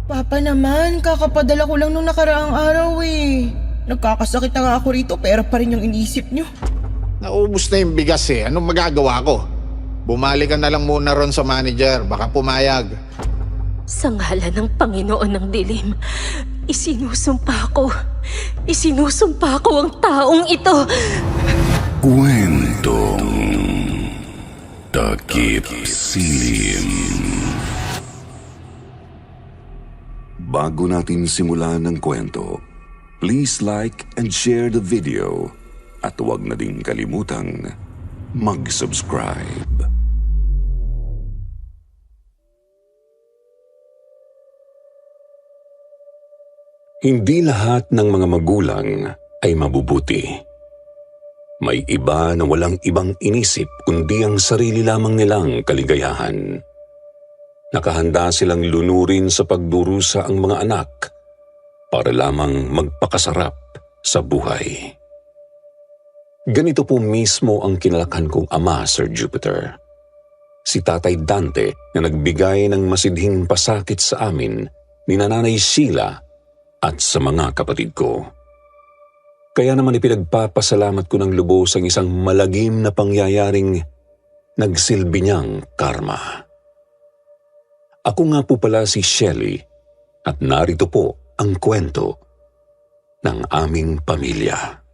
Papa naman, kakapadala ko lang nung nakaraang araw eh. Nagkakasakit na nga ako rito, pera pa rin yung iniisip nyo. Naubos na yung bigas eh. Anong magagawa ko? Bumalik ka na lang muna ron sa manager. Baka pumayag. Sa ngalan ng Panginoon ng Dilim, isinusumpa ko ang taong ito. Kwentong Takip Silim. Bago natin simulan ng kwento, please like and share the video at huwag na din kalimutang mag-subscribe. Hindi lahat ng mga magulang ay mabubuti. May iba na walang ibang inisip kundi ang sarili lamang nilang kaligayahan. Nakahanda silang lunurin sa pagdurusa ang mga anak para lamang magpakasarap sa buhay. Ganito po mismo ang kinalakhan kong ama, Sir Jupiter. Si Tatay Dante na nagbigay ng masidhing pasakit sa amin ni Nanay Sheila at sa mga kapatid ko. Kaya naman ipinagpapasalamat ko ng lubos ang isang malagim na pangyayaring nagsilbi niyang karma. Ako nga po pala si Shelly at narito po ang kwento ng aming pamilya.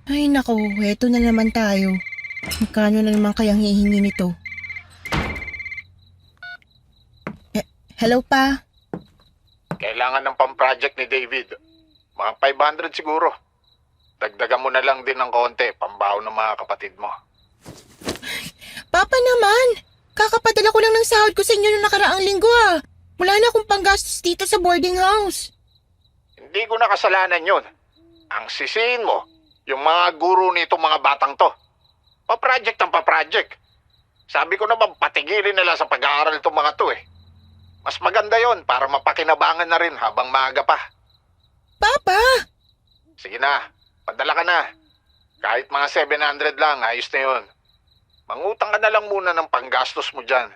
Ay nako, eto na naman tayo. Magkano na naman kayang hihingi nito? Hello pa? Kailangan ng pang-project ni David. Mga 500 siguro. Dagdagan mo na lang din ng konti, pambaon ng mga kapatid mo. Papa naman! Kakapadala ko lang ng sahod ko sa inyo noong nakaraang linggo ah. Wala na akong panggastos dito sa boarding house. Hindi ko na kasalanan yun. Ang sisihin mo, yung mga guro nitong mga batang to. Pa-project ang pa-project. Sabi ko naman patigilin nila sa pag-aaral itong mga to eh. Mas maganda yon para mapakinabangan na rin habang maaga pa. Papa! Sige na, padala ka na. Kahit mga 700 lang, ayos na yun. Mangutang ka na lang muna ng panggastos mo dyan.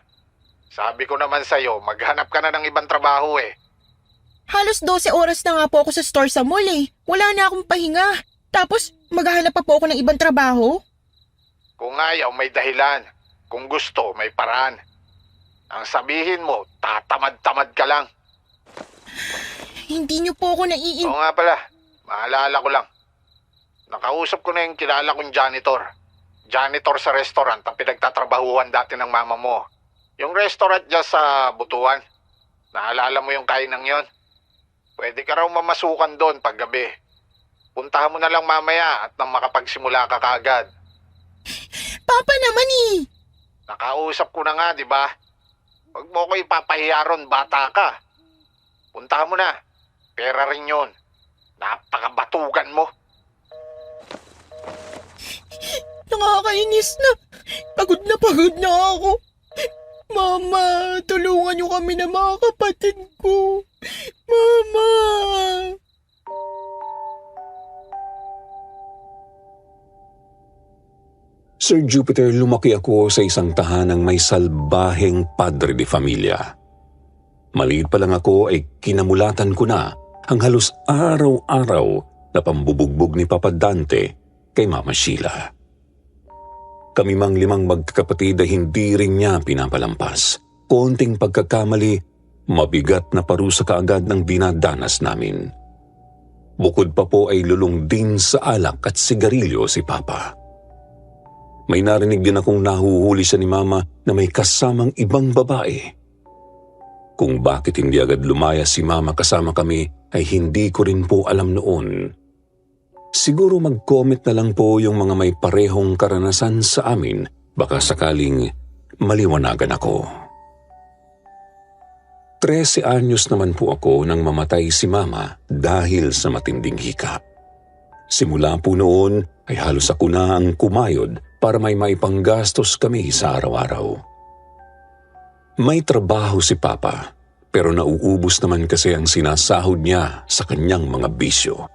Sabi ko naman sa'yo, maghanap ka na ng ibang trabaho eh. Halos 12 oras na nga po ako sa store sa mall eh. Wala na akong pahinga. Tapos, maghahanap pa po ako ng ibang trabaho? Kung ayaw, may dahilan. Kung gusto, may paraan. Ang sabihin mo, tatamad-tamad ka lang. Hindi niyo po ako Oo nga pala, maalala ko lang. Nakausap ko na yung kilala kong janitor. Janitor sa restaurant ang pinagtatrabahuhan dati ng mama mo. Yung restaurant dyan sa Butuan. Naalala mo yung kainang yon? Pwede ka raw mamasukan doon paggabi. Puntahan mo na lang mamaya at nang makapagsimula ka kaagad. Papa naman eh! Nakausap ko na nga, di ba? Huwag mo ko ipapahiya ron, bata ka. Puntahan mo na. Pera rin yun. Napakabatugan mo. Nakakainis na. Pagod na ako. Mama, tulungan niyo kami ng mga kapatid ko. Mama! Sir Jupiter, lumaki ako sa isang tahanang may salbaheng padre de familia. Maliit pa lang ako ay kinamulatan ko na ang halos araw-araw na pambubugbog ni Papa Dante kay Mama Sheila. Kami mang 5 magkakapatid ay hindi rin niya pinapalampas. Konting pagkakamali, mabigat na parusa kaagad ng dinadanas namin. Bukod pa po ay lulong din sa alak at sigarilyo si Papa. May narinig din akong nahuhuli siya ni Mama na may kasamang ibang babae. Kung bakit hindi agad lumaya si Mama kasama kami ay hindi ko rin po alam noon. Siguro mag-comment na lang po yung mga may parehong karanasan sa amin, baka sakaling maliwanagan ako. 13 anyos naman po ako nang mamatay si Mama dahil sa matinding hika. Simula po noon ay halos ako na ang kumayod para may maipanggastos kami sa araw-araw. May trabaho si Papa, pero nauubos naman kasi ang sinasahod niya sa kanyang mga bisyo.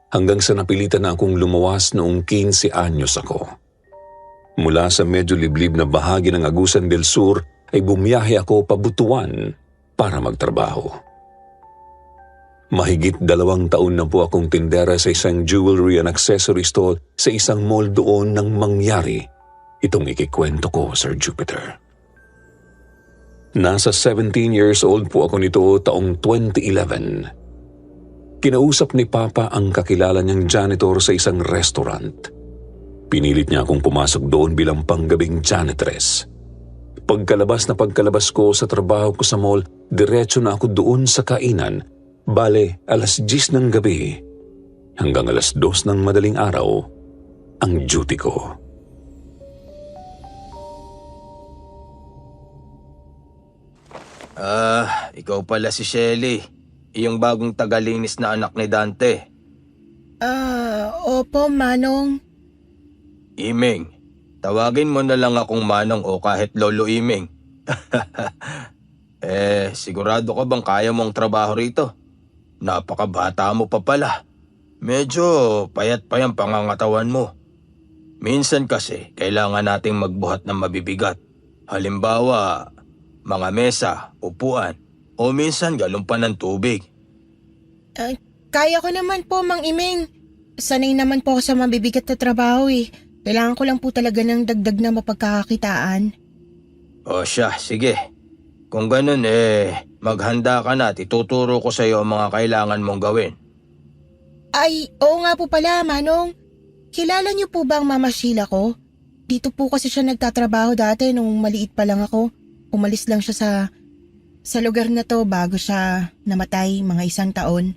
Hanggang sa napilitan na akong lumawas noong 15 anyos ako. Mula sa medyo liblib na bahagi ng Agusan del Sur ay bumiyahe ako pabutuan para magtrabaho. Mahigit 2 taon na po akong tindera sa isang jewelry and accessory store sa isang mall doon nang mangyari itong ikikwento ko, Sir Jupiter. Nasa 17 years old po ako nito taong 2011. Kinausap ni Papa ang kakilala niyang janitor sa isang restaurant. Pinilit niya akong pumasok doon bilang panggabing janitress. Pagkalabas ko sa trabaho ko sa mall, diretso na ako doon sa kainan. Bale, 10:00 ng gabi hanggang 2:00 ng madaling araw ang duty ko. Ikaw pala si Shelly, yung bagong tagalinis na anak ni Dante. Opo, Manong. Iming, tawagin mo na lang akong Manong o kahit Lolo Iming. Sigurado ka bang kaya mong trabaho rito? Napakabata mo pa pala. Medyo payat pa yung pangangatawan mo. Minsan kasi kailangan nating magbuhat ng mabibigat. Halimbawa, mga mesa, upuan, o minsan galumpan ng tubig. Kaya ko naman po, Mang Imeng. Sanay naman po ako sa mabibigat na trabaho eh. Kailangan ko lang po talaga ng dagdag na mapagkakakitaan. O siya, sige. Kung ganun maghanda ka na at ituturo ko sa iyo ang mga kailangan mong gawin. Ay, oo nga po pala, Manong. Kilala niyo po ba ang Mama Sheila ko? Dito po kasi siya nagtatrabaho dati nung maliit pa lang ako. Umalis lang siya sa lugar na to bago siya namatay mga 1 taon.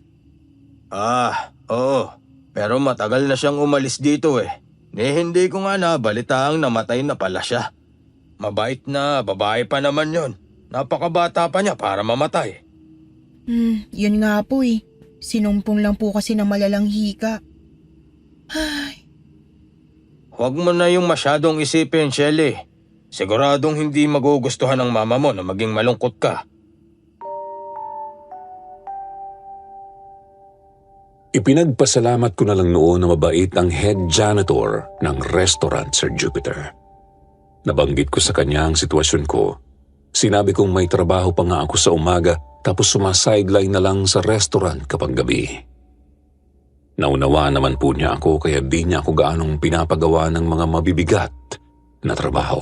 Oo. Pero matagal na siyang umalis dito eh. Hindi ko nga nabalitaang namatay na pala siya. Mabait na babae pa naman yon. Napakabata pa niya para mamatay. Yun nga po eh. Sinumpong lang po kasi ng malalang hika. Ay. Huwag mo na yung masyadong isipin, Shelly. Siguradong hindi magugustuhan ng mama mo na maging malungkot ka. Ipinagpasalamat ko na lang noon na mabait ang head janitor ng restaurant, Sir Jupiter. Nabanggit ko sa kanya ang sitwasyon ko. Sinabi kong may trabaho pa nga ako sa umaga tapos sumasideline na lang sa restaurant kapag gabi. Naunawaan naman po niya ako kaya di niya ako gaanong pinapagawa ng mga mabibigat na trabaho.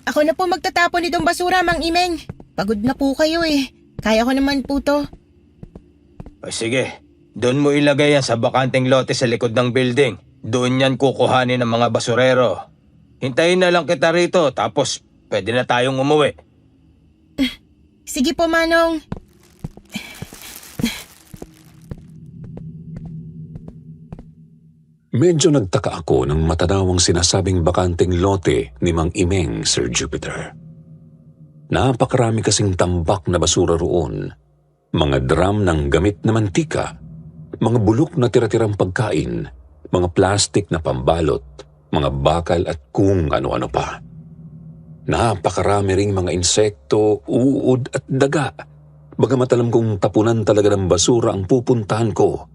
Ako na po magtatapon nitong basura, Mang Imeng. Pagod na po kayo eh. Kaya ko naman po to. O sige, doon mo ilagay yan sa bakanteng lote sa likod ng building. Doon yan kukuhanin ng mga basurero. Hintayin na lang kita rito tapos pwede na tayong umuwi. Sige po, Manong. Medyo nagtaka ako nang matanaw ang sinasabing bakanteng lote ni Mang Imeng, Sir Jupiter. Napakarami kasing tambak na basura roon. Mga drum ng gamit na mantika, mga bulok na tira-tirang pagkain, mga plastik na pambalot, mga bakal at kung ano-ano pa. Napakarami ring mga insekto, uod at daga. Bagamat alam kong tapunan talaga ng basura ang pupuntahan ko.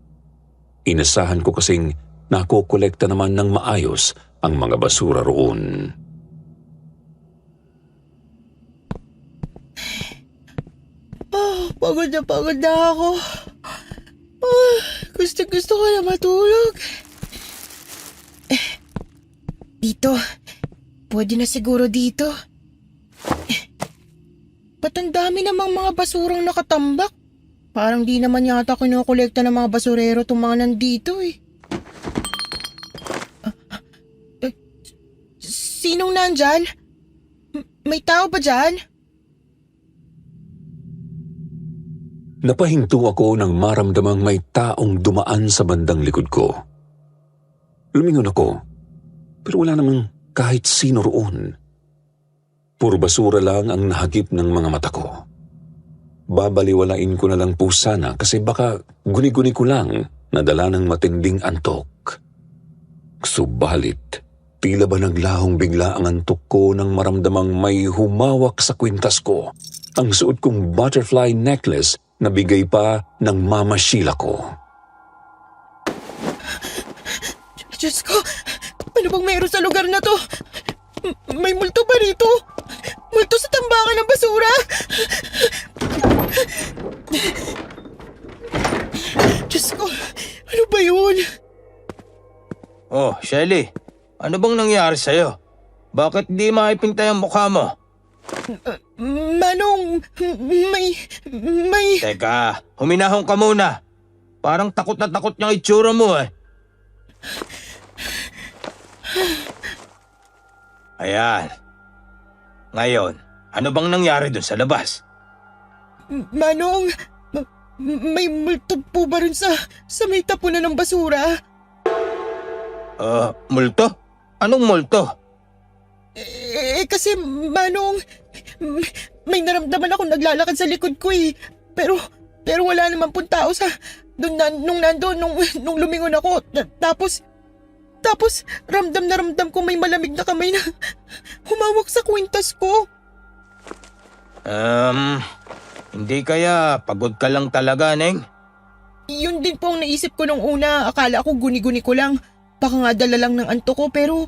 Inasahan ko kasing nakokolekta naman ng maayos ang mga basura roon. Pagod na ako. Gusto ko na matulog. Dito. Pwede na siguro dito. Ba't ang dami namang mga basurang nakatambak? Parang di naman yata kinukolekta ng mga basurero itong mga nandito eh. Sinong nandyan? May tao ba dyan? Napahinto ako nang maramdamang may taong dumaan sa bandang likod ko. Lumingon ako, pero wala namang kahit sino roon. Puro basura lang ang nahagip ng mga mata ko. babaliwalain ko na lang po sana kasi baka guni-guni ko lang nadala ng matinding antok. Subalit, tila ba naglahong bigla ang antok ko nang maramdamang may humawak sa kwintas ko. Ang suot kong butterfly necklace na bigay pa ng Mama Sheila ko. Diyos ko, ano bang meron sa lugar na to? May multo ba rito? Multo sa tambakan ng basura? Diyos ko, ano ba yun? Oh, Shelly, ano bang nangyari sa'yo? Bakit di maipintay ang mukha mo? Manong, may... Teka, huminahon ka muna. Parang takot na takot niyang itsura mo eh. Ayan. Ngayon, ano bang nangyari dun sa labas? Manong, may multo po ba rin sa may tapunan ng basura? Multo? Anong multo? Kasi Manong, may naramdaman akong naglalakad sa likod ko eh. Pero wala naman pong tao sa nung lumingon ako. Tapos ramdam na ramdam ko may malamig na kamay na humawak sa kwintas ko. Hindi kaya pagod ka lang talaga, Neng? Yun din po ang naisip ko nung una. Akala ko guni-guni ko lang. Baka nga dala lang ng antok ko pero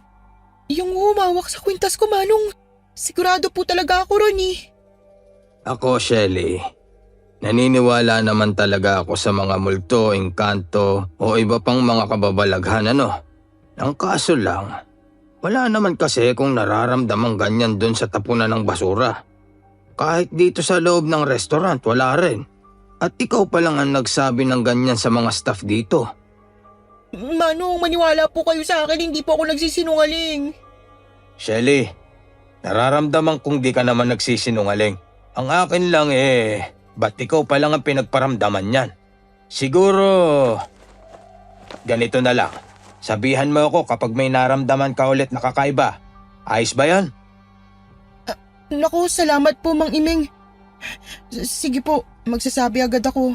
yung humawak sa kwintas ko, Manong, sigurado po talaga ako ron eh. Ako, Shelly, naniniwala naman talaga ako sa mga multo, engkanto o iba pang mga kababalaghan, ano? Ang kaso lang, wala naman kasi kung nararamdamang ganyan dun sa tapunan ng basura. Kahit dito sa loob ng restaurant, wala rin. At ikaw pa lang ang nagsabi ng ganyan sa mga staff dito. Manong, maniwala po kayo sa akin, hindi po ako nagsisinungaling. Shelly, nararamdaman kong di ka naman nagsisinungaling. Ang akin lang ba't ikaw pa lang ang pinagparamdaman yan? Siguro, ganito na lang. Sabihan mo ako kapag may naramdaman ka ulit na kakaiba. Ayos ba yan? Naku, salamat po, Mang Iming. Sige po, magsasabi agad ako.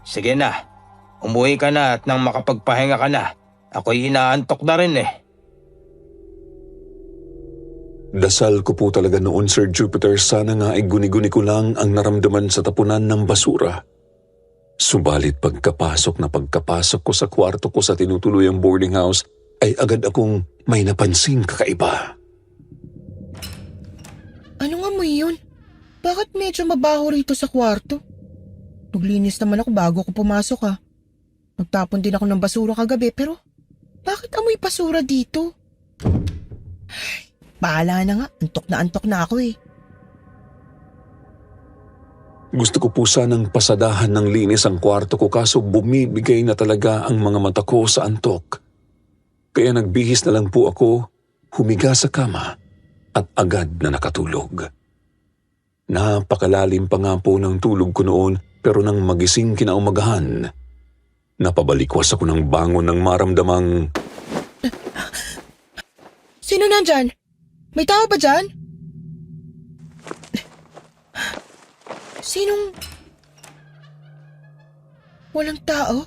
Sige na, umuwi ka na at nang makapagpahinga ka na. Ako'y inaantok na rin eh. Dasal ko po talaga noon, Sir Jupiter, sana nga ay guni-guni ko lang ang naramdaman sa tapunan ng basura. Subalit pagkapasok ko sa kwarto ko sa tinutuluyang boarding house, ay agad akong may napansing kakaiba. Ano nga mo yun? Bakit medyo mabaho rito sa kwarto? Naglinis naman ako bago ko pumasok ha. Nagtapon din ako ng basura kagabi pero bakit amoy basura dito? Ay, bahala na nga, antok na ako eh. Gusto ko po sanang pasadahan ng linis ang kwarto ko kaso bumibigay na talaga ang mga mata ko sa antok. Kaya nagbihis na lang po ako, humiga sa kama at agad na nakatulog. Napakalalim pa nga po ng tulog ko noon pero nang magising kinaumagahan, napabalikwas ako ng bangon ng maramdamang... Sino nandyan? May tao ba dyan? Sinong... Walang tao?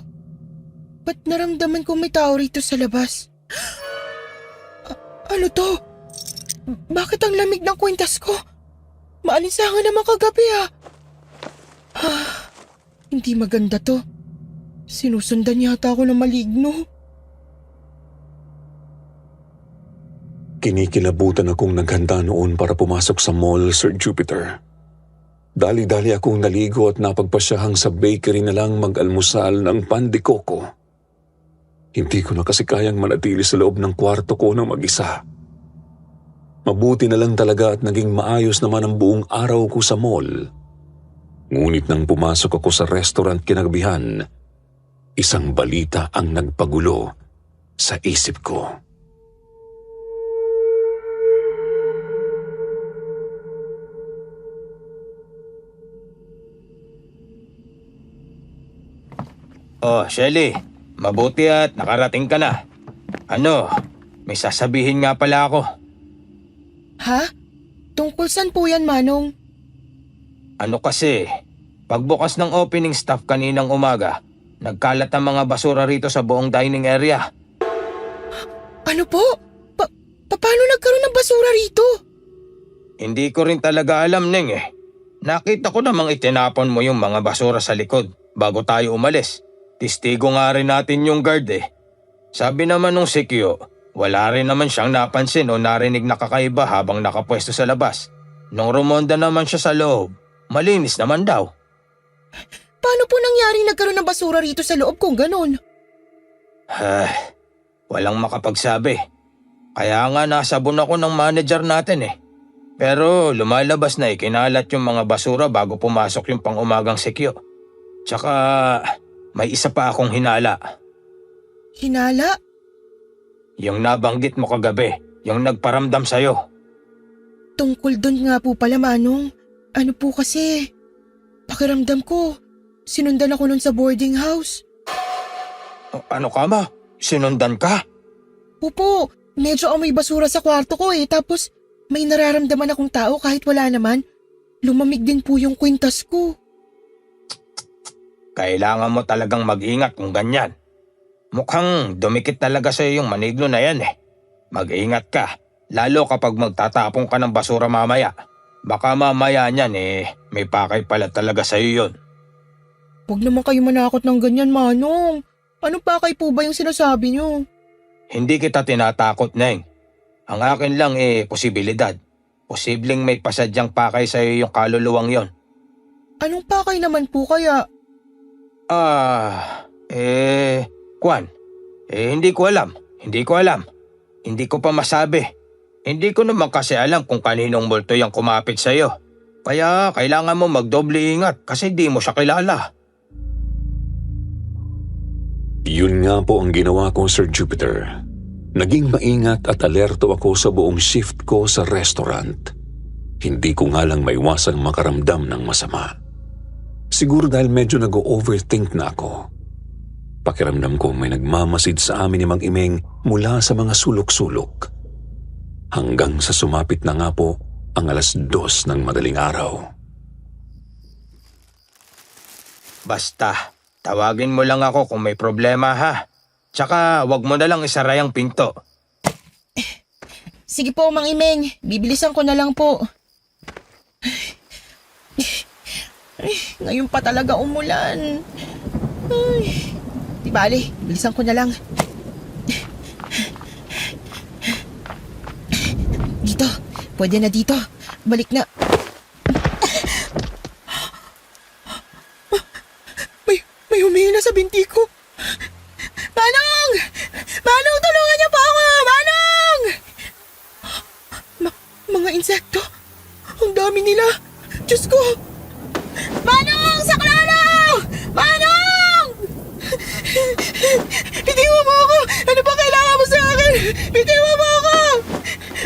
Ba't naramdaman ko may tao rito sa labas? Ano to? Bakit ang lamig ng kwintas ko? Maalinsangan naman kagabi ah. Hindi maganda to. Sinusundan yata ako ng maligno. Kinikilabutan akong naghanda noon para pumasok sa mall, Sir Jupiter. Dali-dali akong naligo at napagpasyahang sa bakery na lang mag-almusal ng pan de coco. Hindi ko na kasi kayang manatili sa loob ng kwarto ko ng mag-isa. Mabuti na lang talaga at naging maayos naman ang buong araw ko sa mall. Ngunit nang pumasok ako sa restaurant kinagabihan, isang balita ang nagpagulo sa isip ko. Oh, Shelly, mabuti at nakarating ka na. Ano, may sasabihin nga pala ako. Ha? Tungkol saan po yan, Manong? Ano kasi, Pagbukas ng opening staff kaninang umaga, nagkalat ang mga basura rito sa buong dining area. Ano po? Paano nagkaroon ng basura rito? Hindi ko rin talaga alam, Neng eh. Nakita ko namang itinapon mo yung mga basura sa likod bago tayo umalis. Testigo nga rin natin yung guard eh. Sabi naman nung si Kyo, wala rin naman siyang napansin o narinig na kakaiba habang nakapwesto sa labas. Nung rumonda naman siya sa loob, malinis naman daw. Paano po nangyaring nagkaroon ng basura rito sa loob kung ganun? Walang makapagsabi. Kaya nga nasabon ako ng manager natin eh. Pero lumalabas na ikinalat yung mga basura bago pumasok yung pang-umagang sikyo. Tsaka may isa pa akong hinala. Hinala? Yung nabanggit mo kagabi, yung nagparamdam sa'yo. Tungkol doon nga po pala, Manong. Ano po kasi, pakiramdam ko, sinundan ako nun sa boarding house. Ano ka ma? Sinundan ka? Opo, medyo amoy basura sa kwarto ko eh. Tapos may nararamdaman akong tao kahit wala naman. Lumamig din po yung kwintas ko. Kailangan mo talagang mag-ingat kung ganyan. Mukhang dumikit talaga sa'yo yung maniglo na yan eh. Mag-ingat ka, lalo kapag magtatapong ka ng basura mamaya. Baka mamaya niyan eh, may pakay pala talaga sa'yo yun. Huwag naman kayo manakot ng ganyan, Manong. Ano pakay po ba yung sinasabi niyo? Hindi kita tinatakot, Neng. Ang akin lang eh, posibilidad. Posibleng may pasadyang pakay sa'yo yung kaluluwang yon. Anong pakay naman po kaya? Kwan. Hindi ko alam. Hindi ko pa masabi. Hindi ko naman kasi alam kung kaninong multo yung kumapit sa'yo. Kaya kailangan mo magdoble ingat kasi di mo siya kilala. Yun nga po ang ginawa ko, Sir Jupiter. Naging maingat at alerto ako sa buong shift ko sa restaurant. Hindi ko nga lang maiwasang makaramdam ng masama. Siguro dahil medyo nag-overthink na ako. Pakiramdam ko may nagmamasid sa amin ni Mang Imeng mula sa mga sulok-sulok. Hanggang sa sumapit na nga po ang 2:00 ng madaling araw. Basta, tawagin mo lang ako kung may problema ha. Tsaka wag mo na lang isara yung pinto. Sige po, Mang Imeng. Bibilisan ko na lang po. Ngayon pa talaga umulan. Di bale, bilisan ko na lang. Dito. Pwede na dito. Balik na. May humihila sa binti ko. Manong! Manong, tulungan niyo po ako! Manong! Mga insekto. Ang dami nila. Diyos ko. Manong! Saklalo! Manong! Bitiwan mo ako! Ano ba kailangan mo sa akin? Bitiwan mo ako!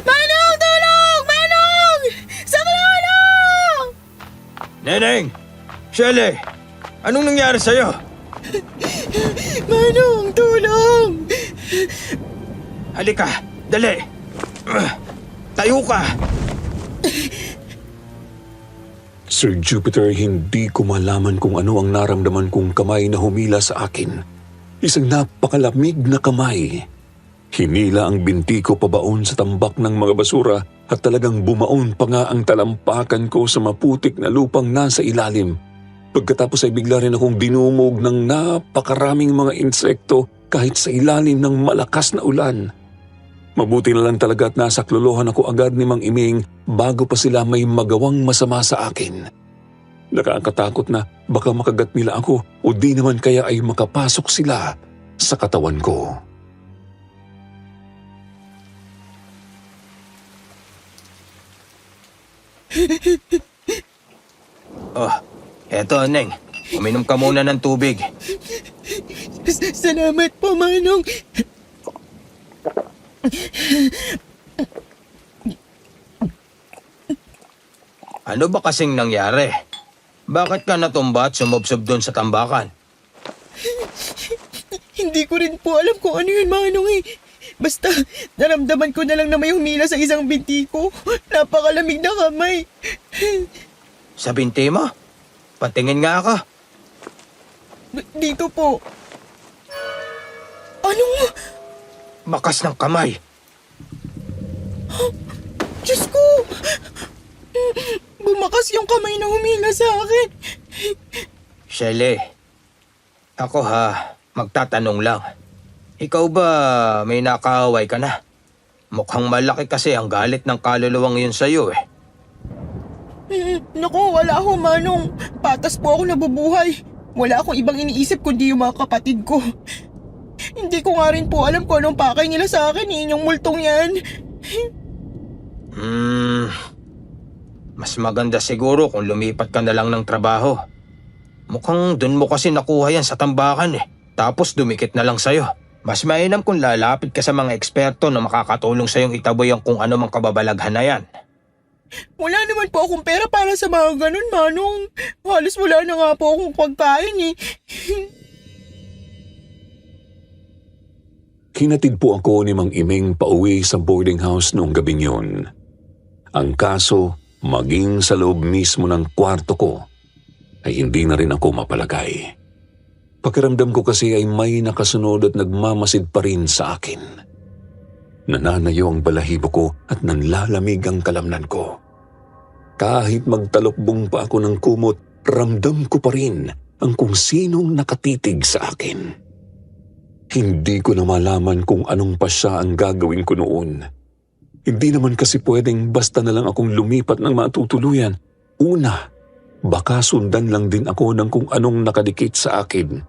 Manong! Tulong! Manong! Saklalo! Neneng! Shelly! Anong nangyari sa'yo? Manong! Tulong! Halika! Dali! Tayo ka! Sir Jupiter, hindi ko malaman kung ano ang naramdaman kong kamay na humila sa akin. Isang napakalamig na kamay. Hinila ang binti ko pabaon sa tambak ng mga basura at talagang bumaon pa nga ang talampakan ko sa maputik na lupang nasa ilalim. Pagkatapos ay bigla rin akong dinumog ng napakaraming mga insekto kahit sa ilalim ng malakas na ulan. Mabuti na lang talaga at nasaklolohan ako agad ni Mang Imeng bago pa sila may magawang masama sa akin. Nakakatakot na baka makagat nila ako o di naman kaya ay makapasok sila sa katawan ko. Eto, Neng. Uminom ka muna ng tubig. Salamat po, Manong. Ano ba kasing nangyari? Bakit ka natumba at sumubsob doon sa tambakan? Hindi ko rin po alam kung ano yun, Manong eh. Basta, naramdaman ko na lang na may humila sa isang binti ko. Napakalamig na kamay. Sa binti mo? Patingin nga ako. Dito po. Anong... Bakas ng kamay. Diyos ko! Bumakas yung kamay na humila sa akin. Shelly, ako magtatanong lang. Ikaw ba may nakaaway ka na? Mukhang malaki kasi ang galit ng kaluluwang yun sa'yo eh. Naku, wala ako, Manong. Patas po ako nabubuhay. Wala akong ibang iniisip kundi yung mga kapatid ko. Hindi ko nga rin po alam kung anong pakay nila sa akin yung multong yan. Mas maganda siguro kung lumipat ka na lang ng trabaho. Mukhang dun mo kasi nakuha yan sa tambakan eh. Tapos dumikit na lang sa'yo. Mas mainam kung lalapit ka sa mga eksperto na makakatulong sa'yong itaboy ang kung ano mang kababalaghan na yan. Wala naman po akong pera para sa mga ganun, Manong. Halos wala na nga po akong pagkain eh. Hinatid po ako ni Mang Imeng pauwi sa boarding house noong gabing yun. Ang kaso, maging sa loob mismo ng kwarto ko, ay hindi na rin ako mapalagay. Pakiramdam ko kasi ay may nakasunod at nagmamasid pa rin sa akin. Nananayo ang balahibo ko at nanlalamig ang kalamnan ko. Kahit magtalokbong pa ako ng kumot, ramdam ko pa rin ang kung sinong nakatitig sa akin. Hindi ko na malaman kung anong pasya ang gagawin ko noon. Hindi naman kasi pwedeng basta na lang akong lumipat ng matutuluyan. Una, baka sundan lang din ako ng kung anong nakadikit sa akin.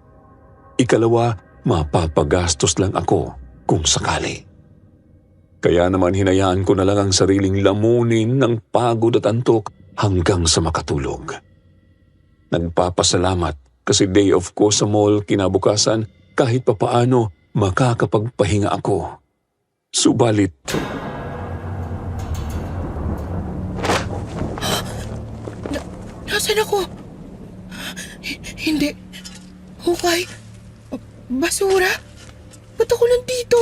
Ikalawa, mapapagastos lang ako kung sakali. Kaya naman hinayaan ko na lang ang sariling lamunin ng pagod at antok hanggang sa makatulog. Nagpapasalamat kasi day off ko sa mall kinabukasan kahit papaano makakapagpahinga ako. Subalit, Nasaan ako? Hindi. Hukay. Basura. Ba't ako nandito?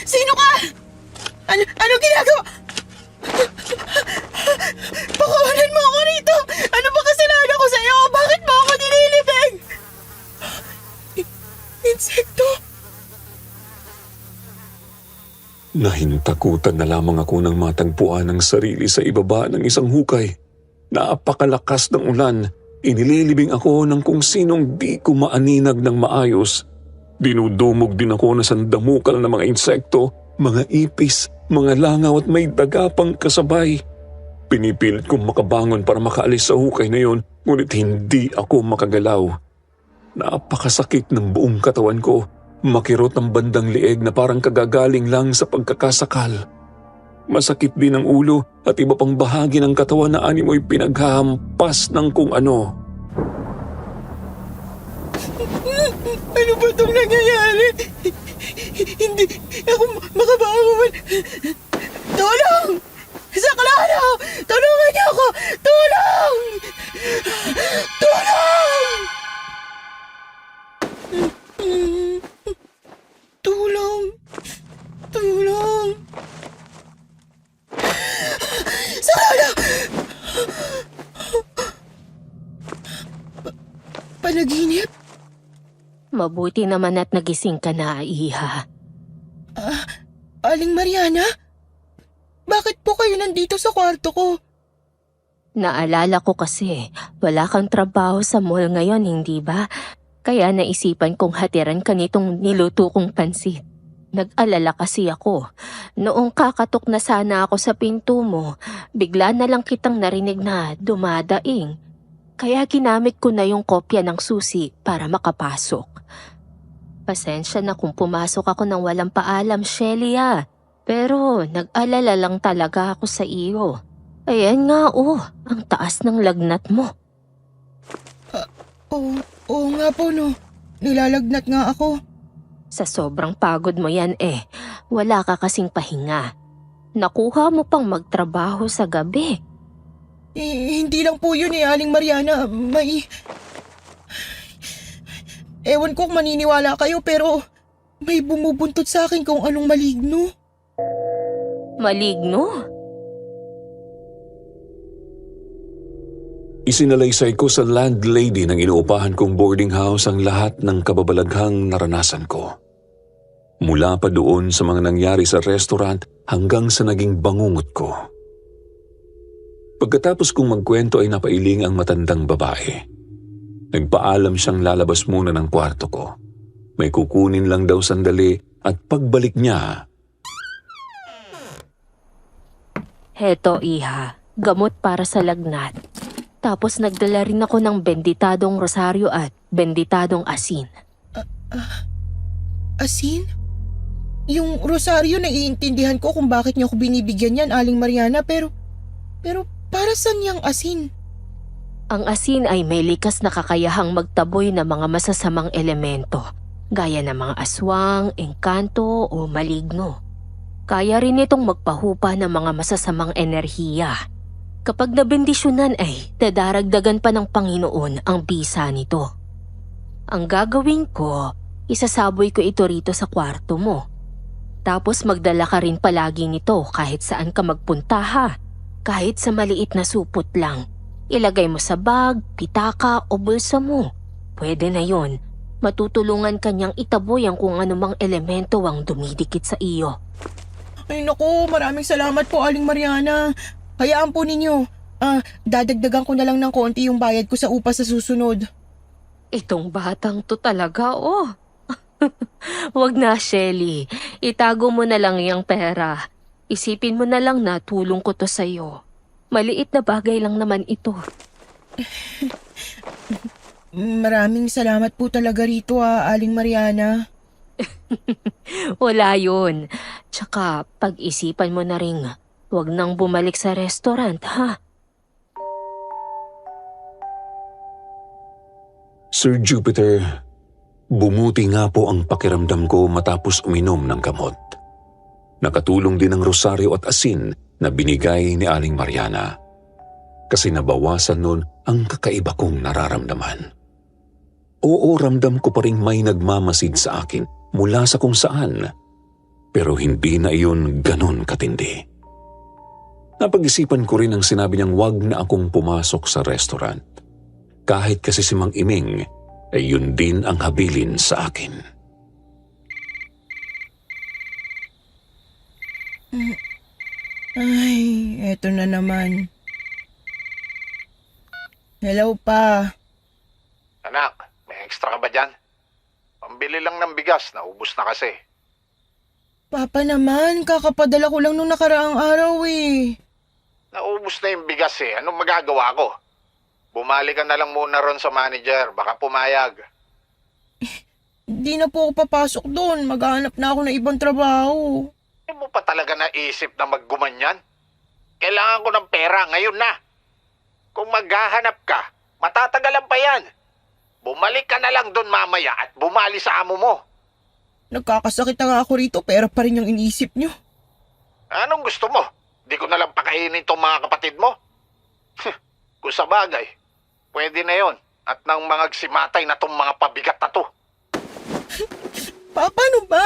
Sino ka? Ano ginagawa? Pakawalan mo ako rito! Ano ba kasalanan ko sa'yo? Bakit mo ako nililibig? Insekto? nahintakutan na lamang ako ng matagpuan ng sarili sa ibaba ng isang hukay. Napakalakas ng ulan. Inililibing ako ng kung sinong di ko maaninag ng maayos. Dinudumog din ako na sandamukal na mga insekto, mga ipis, mga langaw at may daga pang kasabay. Pinipilit kong makabangon para makaalis sa hukay na yon, ngunit hindi ako makagalaw. Napakasakit ng buong katawan ko. Makirot ang bandang lieg na parang kagagaling lang sa pagkakasakal. Masakit din ang ulo at iba pang bahagi ng katawan na animoy pinaghahampas ng kung ano. Ano ba itong nangyayari? Hindi ako makabangon. Tulong! Saklaro! Tulungan niyo ako! Tulong! Tulong! Tulong! Tulong! Saklaro! Panaginip? Mabuti naman at nagising ka na, Iha. Aling Mariana? Bakit po kayo nandito sa kwarto ko? Naalala ko kasi, wala kang trabaho sa mall ngayon, hindi ba? Kaya naisipan kong hatiran ka nitong niluto kong pansit. Nag-alala kasi ako. Noong kakatok na sana ako sa pinto mo, bigla na lang kitang narinig na dumadaing. Kaya ginamit ko na yung kopya ng susi para makapasok. Pasensya na kung pumasok ako ng walang paalam, Shelia. Pero nag-alala lang talaga ako sa iyo. Ayan nga ang taas ng lagnat mo. Oo nga po no. Nilalagnat nga ako. Sa sobrang pagod mo yan wala ka kasing pahinga. Nakuha mo pang magtrabaho sa gabi. Hindi lang po yun Aling Mariana. Ewan ko kung maniniwala kayo pero may bumubuntot sa akin kung anong maligno. Maligno? Isinalaysay ko sa landlady ng inuupahan kong boarding house ang lahat ng kababalaghang naranasan ko. Mula pa doon sa mga nangyari sa restaurant hanggang sa naging bangungot ko. Pagkatapos kong magkwento ay napailing ang matandang babae. Nagpaalam siyang lalabas muna ng kwarto ko. May kukunin lang daw sandali at pagbalik niya, Heto, iha. Gamot para sa lagnat. Tapos nagdala rin ako ng benditadong rosaryo at benditadong asin. Asin? Yung rosaryo, naiintindihan ko kung bakit niyo ako binibigyan yan, Aling Mariana, pero para saan yung asin? Ang asin ay may likas na kakayahang magtaboy ng mga masasamang elemento, gaya ng mga aswang, engkanto o maligno. Kaya rin itong magpahupa ng mga masasamang enerhiya. Kapag nabendisyonan ay dadaragdagan pa ng Panginoon ang bisa nito. Ang gagawin ko, isasaboy ko ito rito sa kwarto mo. Tapos magdala ka rin palagi nito kahit saan ka magpunta ha. Kahit sa maliit na supot lang. Ilagay mo sa bag, pitaka o bulsa mo. Pwede na yon. Matutulungan kanyang itaboy ang kung anumang elemento ang dumidikit sa iyo. Ay naku, maraming salamat po, Aling Mariana. Hayaan po ninyo. Dadagdagan ko na lang ng konti yung bayad ko sa upa sa susunod. Itong batang to talaga, oh. Wag na, Shelly. Itago mo na lang yung pera. Isipin mo na lang na tulong ko to sa'yo. Maliit na bagay lang naman ito. Maraming salamat po talaga rito, Aling Mariana. Wala yun. Tsaka pag-isipan mo na rin, huwag nang bumalik sa restaurant, ha? Sir Jupiter, bumuti nga po ang pakiramdam ko matapos uminom ng gamot. Nakatulong din ang rosaryo at asin na binigay ni Aling Mariana. Kasi nabawasan nun ang kakaiba kong nararamdaman. Oo, ramdam ko pa rin may nagmamasid sa akin mula sa kung saan. Pero hindi na iyon ganon katindi. Napag-isipan ko rin ang sinabi niyang wag na akong pumasok sa restaurant. Kahit kasi si Mang Iming, ay yun din ang habilin sa akin. Ay, eto na naman. Hello pa. Anak, may extra ka ba dyan? Pambili lang ng bigas, naubos na kasi. Papa naman, kakapadala ko lang nung nakaraang araw eh. Naubos na yung bigas eh, anong magagawa ko? Bumalik ka na lang muna ron sa manager, baka pumayag. Di na po ako papasok doon, maghahanap na ako ng ibang trabaho. Hindi mo pa talaga naisip na maggumanyan? Kailangan ko ng pera ngayon na. Kung maghahanap ka, matatagalan pa yan. Bumalik ka na lang doon mamaya at bumali sa amo mo. Nagkakasakit na nga ako rito, pero pa rin yung iniisip nyo. Anong gusto mo? Di ko na lang pakainin tong mga kapatid mo? Kung sa bagay, pwede na yon. At nang mga simatay na tong mga pabigat na to. Papa, ano ba?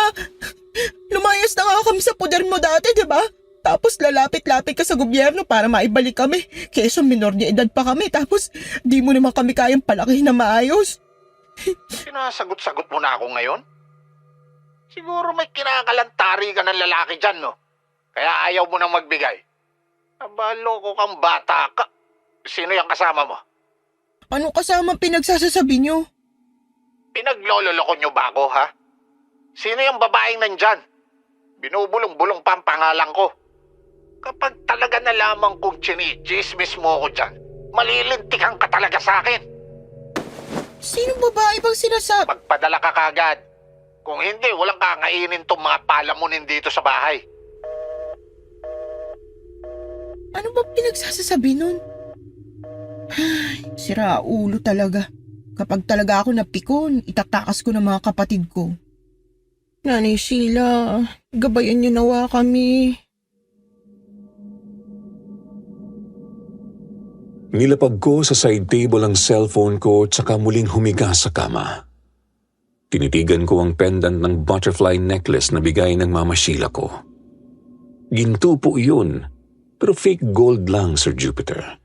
Lumayas na nga kami sa poder mo dati, di ba? Tapos lalapit-lapit ka sa gobyerno para maibalik kami. Keso minor de edad pa kami, tapos di mo naman kami kayang palakihin na maayos. Sinasagot-sagot mo na ako ngayon? Siguro may kinakalantari ka ng lalaki dyan, no? Kaya ayaw mo nang magbigay. Abaloko kang bata ka. Sino yung kasama mo? Ano kasama pinagsasasabi nyo? Pinaglololoko nyo ba ako, ha? Sino yung babaeng nandyan? Binubulong-bulong pa ang pangalan ko. Kapag talaga nalaman kong chinichismis mo ako dyan, malilintikan ka talaga sa akin. Sinong babae bang sinasabi? Magpadala ka kagad. Kung hindi, walang kakainin tong mga palamunin dito sa bahay. Ano ba pinagsasasabi nun? Ay, sira ulo talaga. Kapag talaga ako napikon, itatakas ko ng mga kapatid ko. Nanay Sheila, gabayan niyo nawa kami. Nilapag ko sa side table ang cellphone ko tsaka muling humiga sa kama. Tinitigan ko ang pendant ng butterfly necklace na bigay ng Mama Sheila ko. Ginto po iyon, pero fake gold lang, Sir Jupiter.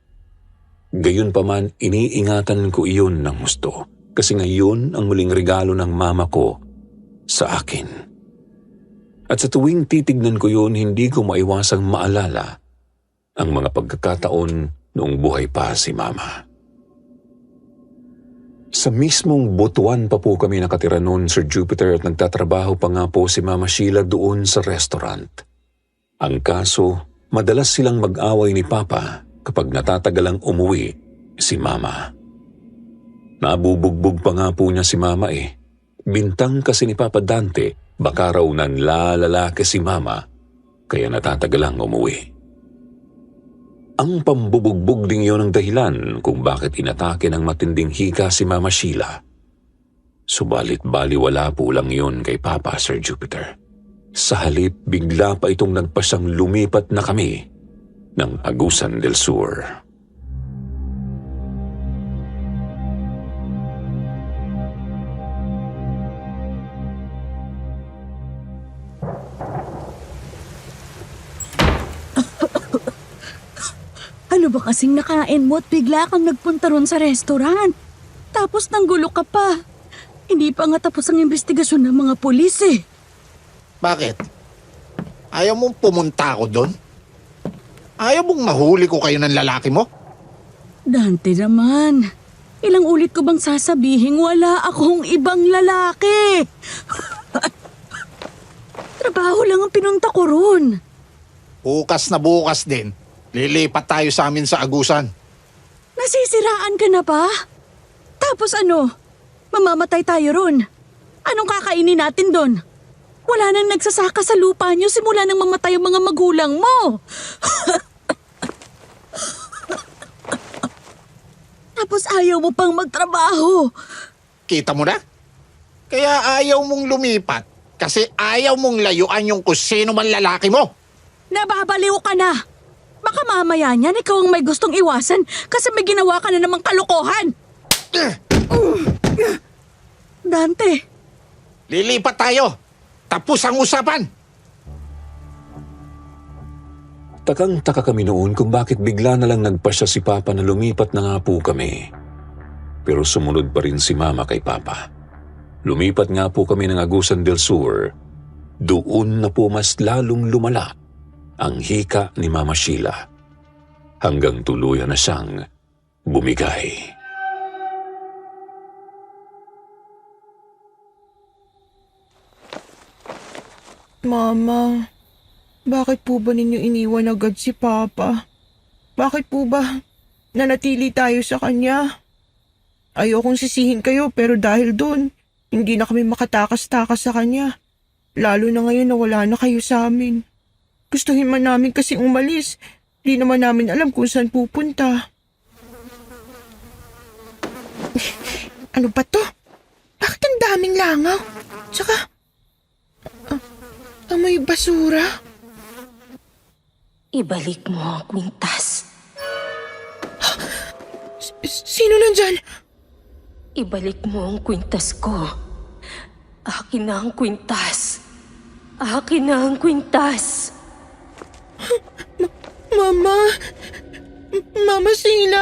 Gayunpaman, iniingatan ko iyon ng gusto kasi ngayon ang muling regalo ng mama ko sa akin. At sa tuwing titignan ko yun, hindi ko maiwasang maalala ang mga pagkakataon noong buhay pa si mama. Sa mismong Butuan pa po kami nakatira noon, Sir Jupiter, at nagtatrabaho pa nga po si Mama Sheila doon sa restaurant. Ang kaso, madalas silang mag-away ni Papa kapag natatagalang umuwi si Mama. Nabubugbog pa nga po niya si Mama eh. Bintang kasi ni Papa Dante, baka raw nanlalalaki si Mama, kaya natatagalang umuwi. Ang pambubugbog ding yun ang dahilan kung bakit inatake ng matinding hika si Mama Sheila. Subalit baliwala po lang yun kay Papa, Sir Jupiter. Sa halip, bigla pa itong nagpasyang lumipat na kami ng Agusan del Sur. Ano ba kasing nakain mo at bigla kang nagpunta ron sa restaurant? Tapos nanggulo ka pa. Hindi pa nga tapos ang investigasyon ng mga pulis eh. Bakit? Ayaw mong pumunta ako doon? Ayaw mong mahuli ko kayo ng lalaki mo? Dante naman, ilang ulit ko bang sasabihin wala akong ibang lalaki? Trabaho lang ang pinunta ko ron. Bukas na bukas din. Lilipat tayo sa amin sa Agusan. Nasisiraan ka na ba? Tapos ano? Mamamatay tayo ron. Anong kakainin natin doon? Wala nang nagsasaka sa lupa niyo simula nang mamatay ang mga magulang mo. Tapos ayaw mo pang magtrabaho. Kita mo na? Kaya ayaw mong lumipat kasi ayaw mong layuan yung kung sino man lalaki mo. Nababaliw ka na. Baka mamaya niyan ikaw ang may gustong iwasan kasi may ginawa ka na namang kalokohan. Dante. Lilipat tayo. Tapos ang usapan. Takang-taka kami noon kung bakit bigla na lang nagpasya si Papa na lumipat na nga po kami. Pero sumunod pa rin si Mama kay Papa. Lumipat nga po kami ng Agusan del Sur. Doon na po mas lalong lumala ang hika ni Mama Sheila hanggang tuluyan na siyang bumigay. Mama, bakit po ba ninyo iniwan agad si Papa? Bakit po ba nanatili tayo sa kanya? Ayokong sisihin kayo pero dahil doon, hindi na kami makatakas-takas sa kanya. Lalo na ngayon na wala na kayo sa amin. Gustuhin man namin kasi umalis. Di naman namin alam kung saan pupunta. Ano ba to? Bakit ang daming langaw? Tsaka, amoy basura. Ibalik mo ang kwintas. Sino nandyan? Ibalik mo ang kwintas ko. Akin na ang kwintas. Akin na ang kwintas. Mama Sheila,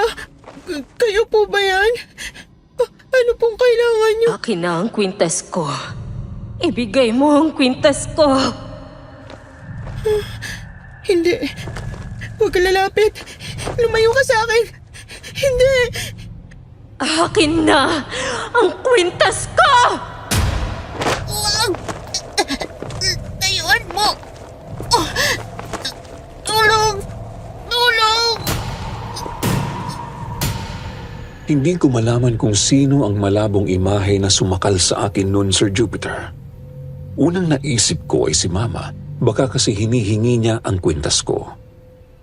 kayo po ba yan? Ano pong kailangan niyo? Akin na ang kwintas ko. Ibigay mo ang kwintas ko. Hindi. Huwag ka lalapit. Lumayo ka sa akin. Hindi. Akin na ang kwintas ko! Tayuan mo. Tulong! Tulong! Hindi ko malaman kung sino ang malabong imahe na sumakal sa akin noon, Sir Jupiter. Unang naisip ko ay si Mama. Baka kasi hinihingi niya ang kwintas ko.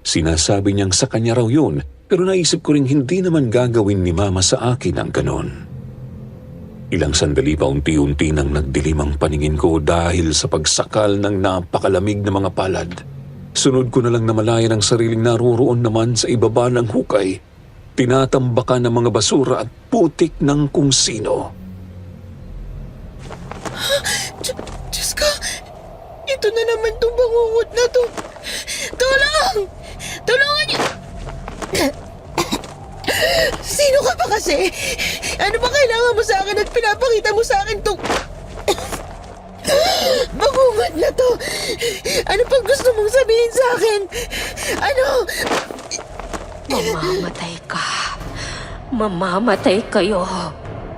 Sinasabi niyang sa kanya raw yun, pero naisip ko rin hindi naman gagawin ni Mama sa akin ang ganon. Ilang sandali pa unti-unti nang nagdilim ang paningin ko dahil sa pagsakal ng napakalamig na mga palad. Sunod ko na lang namalayan ang sariling naroroon naman sa ibaba ng hukay. Tinatambakan ng mga basura at putik ng kung sino. Diyos ko, ito na naman itong bangungot na to. Tulong! Tulungan niyo! Sino ka ba kasi? Ano ba kailangan mo sa akin at pinapakita mo sa akin tong... Bangungot na to? Ano pang gusto mong sabihin sa akin? Ano? Mamamatay ka. Mamamatay kayo.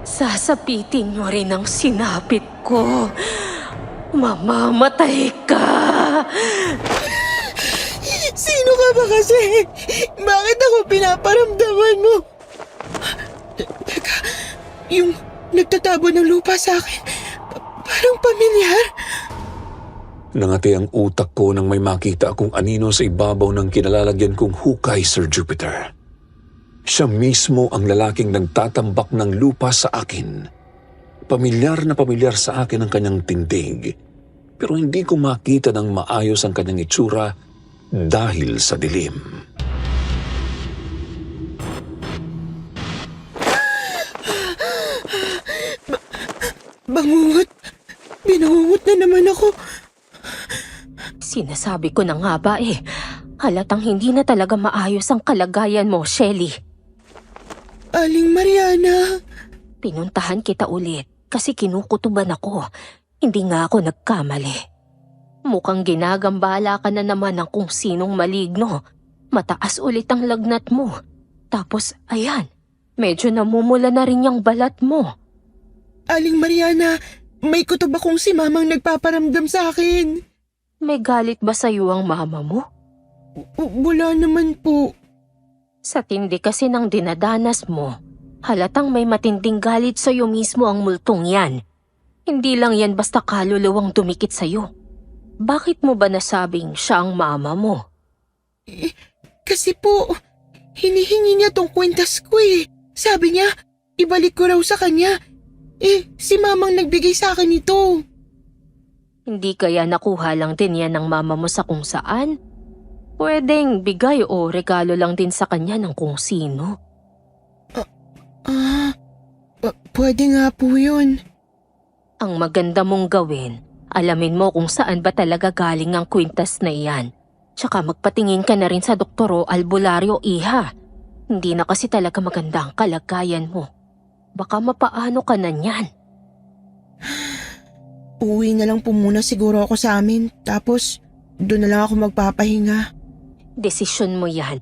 Sasapitin nyo rin ang sinapit ko. Mamamatay ka. Sino ka ba kasi? Bakit ako pinaparamdaman mo? Teka, yung nagtatabo ng lupa sa akin, parang pamilyar. Nangati ang utak ko nang may makita akong anino sa ibabaw ng kinalalagyan kong hukay, Sir Jupiter. Siya mismo ang lalaking nagtatambak ng lupa sa akin. Pamilyar na pamilyar sa akin ang kanyang tindig, pero hindi ko makita ng maayos ang kanyang itsura dahil sa dilim. Bangungot. Binungot na naman ako. Sinasabi ko na nga ba eh. Halatang hindi na talaga maayos ang kalagayan mo, Shelly. Aling Mariana. Pinuntahan kita ulit kasi kinukutuban ako. Hindi nga ako nagkamali. Mukhang ginagambala ka na naman ng kung sinong maligno. Mataas ulit ang lagnat mo. Tapos, ayan, medyo namumula na rin yung balat mo. Aling Mariana, may kutob akong si Mamang nagpaparamdam sa akin. May galit ba sa'yo ang mama mo? Wala naman po. Sa tindi kasi ng dinadanas mo, halatang may matinding galit sa'yo mismo ang multong yan. Hindi lang yan basta kaluluwang dumikit sa'yo. Bakit mo ba nasabing siya ang mama mo? Kasi po, hinihingi niya tong kwentas ko eh. Sabi niya, ibalik ko raw sa kanya. Si Mamang nagbigay sa akin ito. Hindi kaya nakuha lang din yan ng mama mo sa kung saan? Pwedeng bigay o regalo lang din sa kanya ng kung sino. Pwede nga po yun. Ang maganda mong gawin, alamin mo kung saan ba talaga galing ang kwintas na iyan. Tsaka magpatingin ka na rin sa Doktoro Albularyo, iha. Hindi na kasi talaga maganda ang kalagayan mo. Baka mapaano ka na niyan. Uwi na lang po muna siguro ako sa amin. Tapos, doon na lang ako magpapahinga. Desisyon mo yan.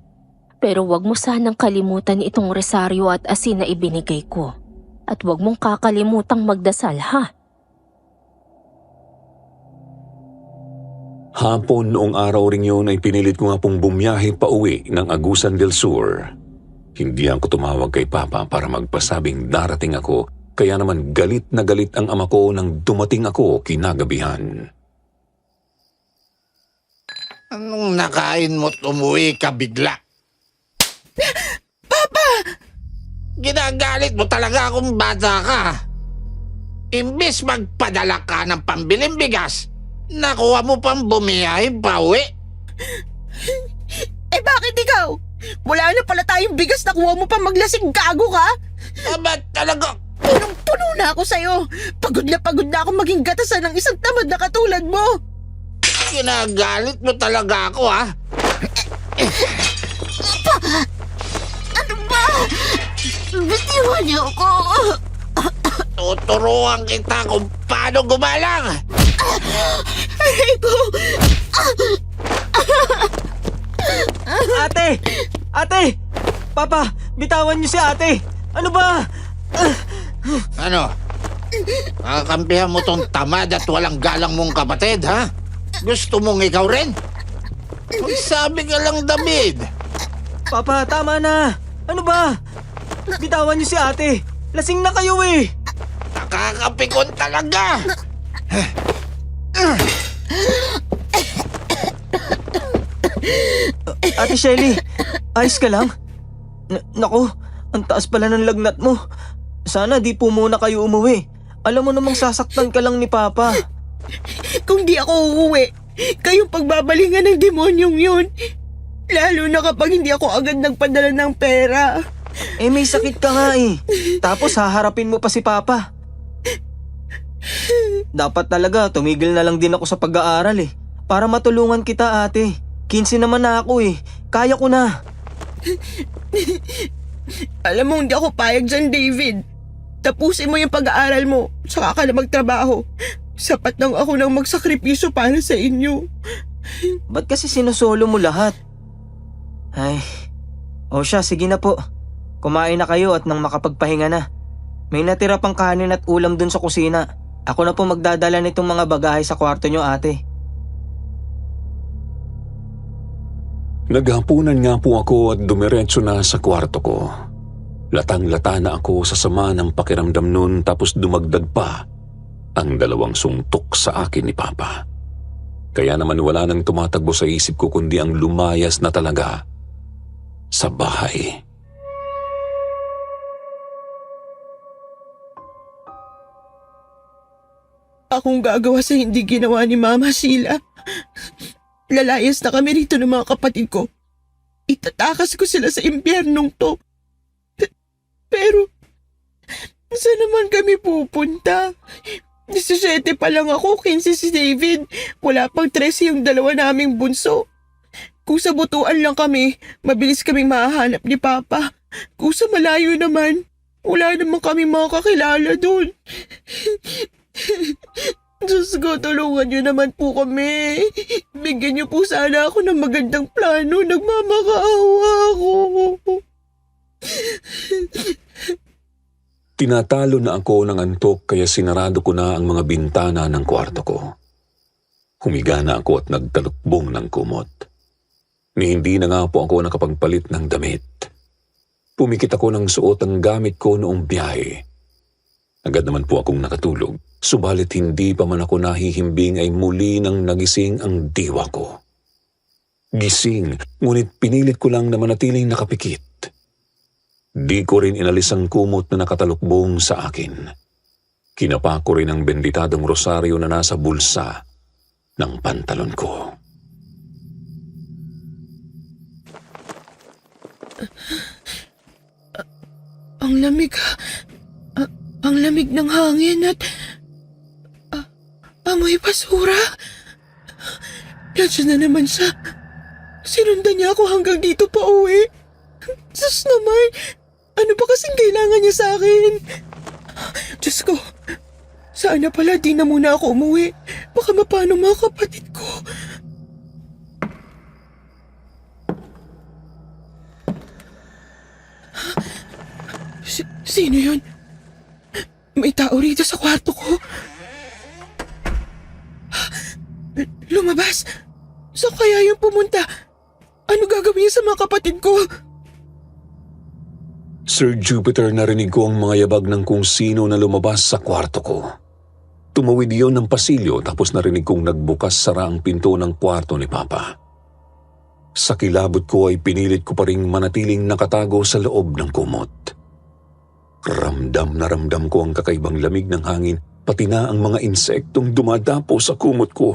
Pero wag mo sanang kalimutan itong resaryo at asin na ibinigay ko. At wag mong kakalimutang magdasal, ha? Hapon noong araw ring yun ay pinilit ko nga pong bumiyahe pa uwi ng Agusan del Sur. Hindi ako tumawag kay Papa para magpasabing darating ako, kaya naman galit na galit ang ama ko nang dumating ako kinagabihan. Anong nakain mo't umuwi ka bigla? Papa! Ginagalit mo talaga akong bata ka. Imbis magpadala ka ng pambiling bigas, nakuha mo pang bumiyahe pa uwi. Bakit ikaw? Wala na pala tayong bigas na kuha mo pa maglasing, gago ka? Ba't talaga? Punong-puno na ako sa'yo. Pagod na ako maging gatasan ng isang tamad na katulad mo. Ginagalit mo talaga ako, ha? Ano ba? Bitiwan niyo ako. Tuturuan kita kung paano gumalang. Aray ko. Ate! Ate! Papa, bitawan niyo si ate! Ano ba? Ano? Kakampihan mo tong tamad at walang galang mong kapatid, ha? Gusto mong ikaw rin? Magsabi ka lang, David. Papa, tama na! Ano ba? Bitawan niyo si ate! Lasing na kayo eh! Nakakapikon talaga. Ate Shelly, ayos ka lang? Naku, ang taas pala ng lagnat mo. Sana di po muna kayo umuwi. Alam mo namang sasaktan ka lang ni Papa. Kung di ako uuwi, kayong pagbabalingan ng demonyong yun. Lalo na kapag hindi ako agad nagpadala ng pera. May sakit ka nga eh. Tapos haharapin mo pa si Papa. Dapat talaga tumigil na lang din ako sa pag-aaral eh. Para matulungan kita, ate. 15 naman na ako eh. Kaya ko na. Alam mo, hindi ako payag dyan, David. Tapusin mo yung pag-aaral mo, saka ka na magtrabaho. Sapat lang ako nang magsakripisyo para sa inyo. Ba't kasi sinusolo mo lahat? Ay, o siya, sige na po. Kumain na kayo at nang makapagpahinga na. May natira pang kanin at ulam dun sa kusina. Ako na po magdadala nitong mga bagahe sa kwarto nyo, ate. Naghapunan nga po ako at dumiretso na sa kwarto ko. Latang-lata na ako sa sama ng pakiramdam nun, tapos dumagdag pa ang 2 suntok sa akin ni Papa. Kaya naman wala nang tumatagbo sa isip ko kundi ang lumayas na talaga sa bahay. Akong gagawa sa hindi ginawa ni Mama Sheila. Lalayas na kami rito ng mga kapatid ko. Itatakas ko sila sa impyernong to. Pero, saan naman kami pupunta? 17 pa lang ako, 15 si David. Wala pang 13 yung 2 naming bunso. Kung sa butuan lang kami, mabilis kaming mahahanap ni Papa. Kung sa malayo naman, wala naman kami makakilala doon. Diyos ko, tulungan niyo naman po kami. Bigyan niyo po sana ako ng magandang plano. Nagmamakaawa ako. Tinatalo na ako ng antok kaya sinarado ko na ang mga bintana ng kwarto ko. Humiga na ako at nagtalukbong ng kumot. Ni hindi na nga po ako nakapagpalit ng damit. Pumikit ako ng suot ang gamit ko noong biyahe. Agad naman po akong nakatulog, subalit hindi pa man ako nahihimbing ay muli nang nagising ang diwa ko. Gising, ngunit pinilit ko lang na manatiling nakapikit. Di ko rin inalis ang kumot na nakatalukbong sa akin. Kinapa ko rin ang benditadong rosaryo na nasa bulsa ng pantalon ko. Ang lamig. Ang lamig ng hangin at amoy basura. Nandiyan na naman siya. Sinundan niya ako hanggang dito pa uwi. Diyos naman, ano ba kasing kailangan niya sa akin? Diyos ko, sana pala di na muna ako umuwi. Baka mapano mga kapatid ko. Sino yun? May tao rito sa kwarto ko. Lumabas? Saan kaya yung pumunta? Ano gagawin niya sa mga kapatid ko? Sir Jupiter, narinig ko ang mga yabag ng kung sino na lumabas sa kwarto ko. Tumawid iyon ng pasilyo tapos narinig kong nagbukas sara ang pinto ng kwarto ni Papa. Sa kilabot ko ay pinilit ko pa ring manatiling nakatago sa loob ng kumot. Ramdam na ramdam ko ang kakaibang lamig ng hangin, pati na ang mga insektong dumadapo sa kumot ko.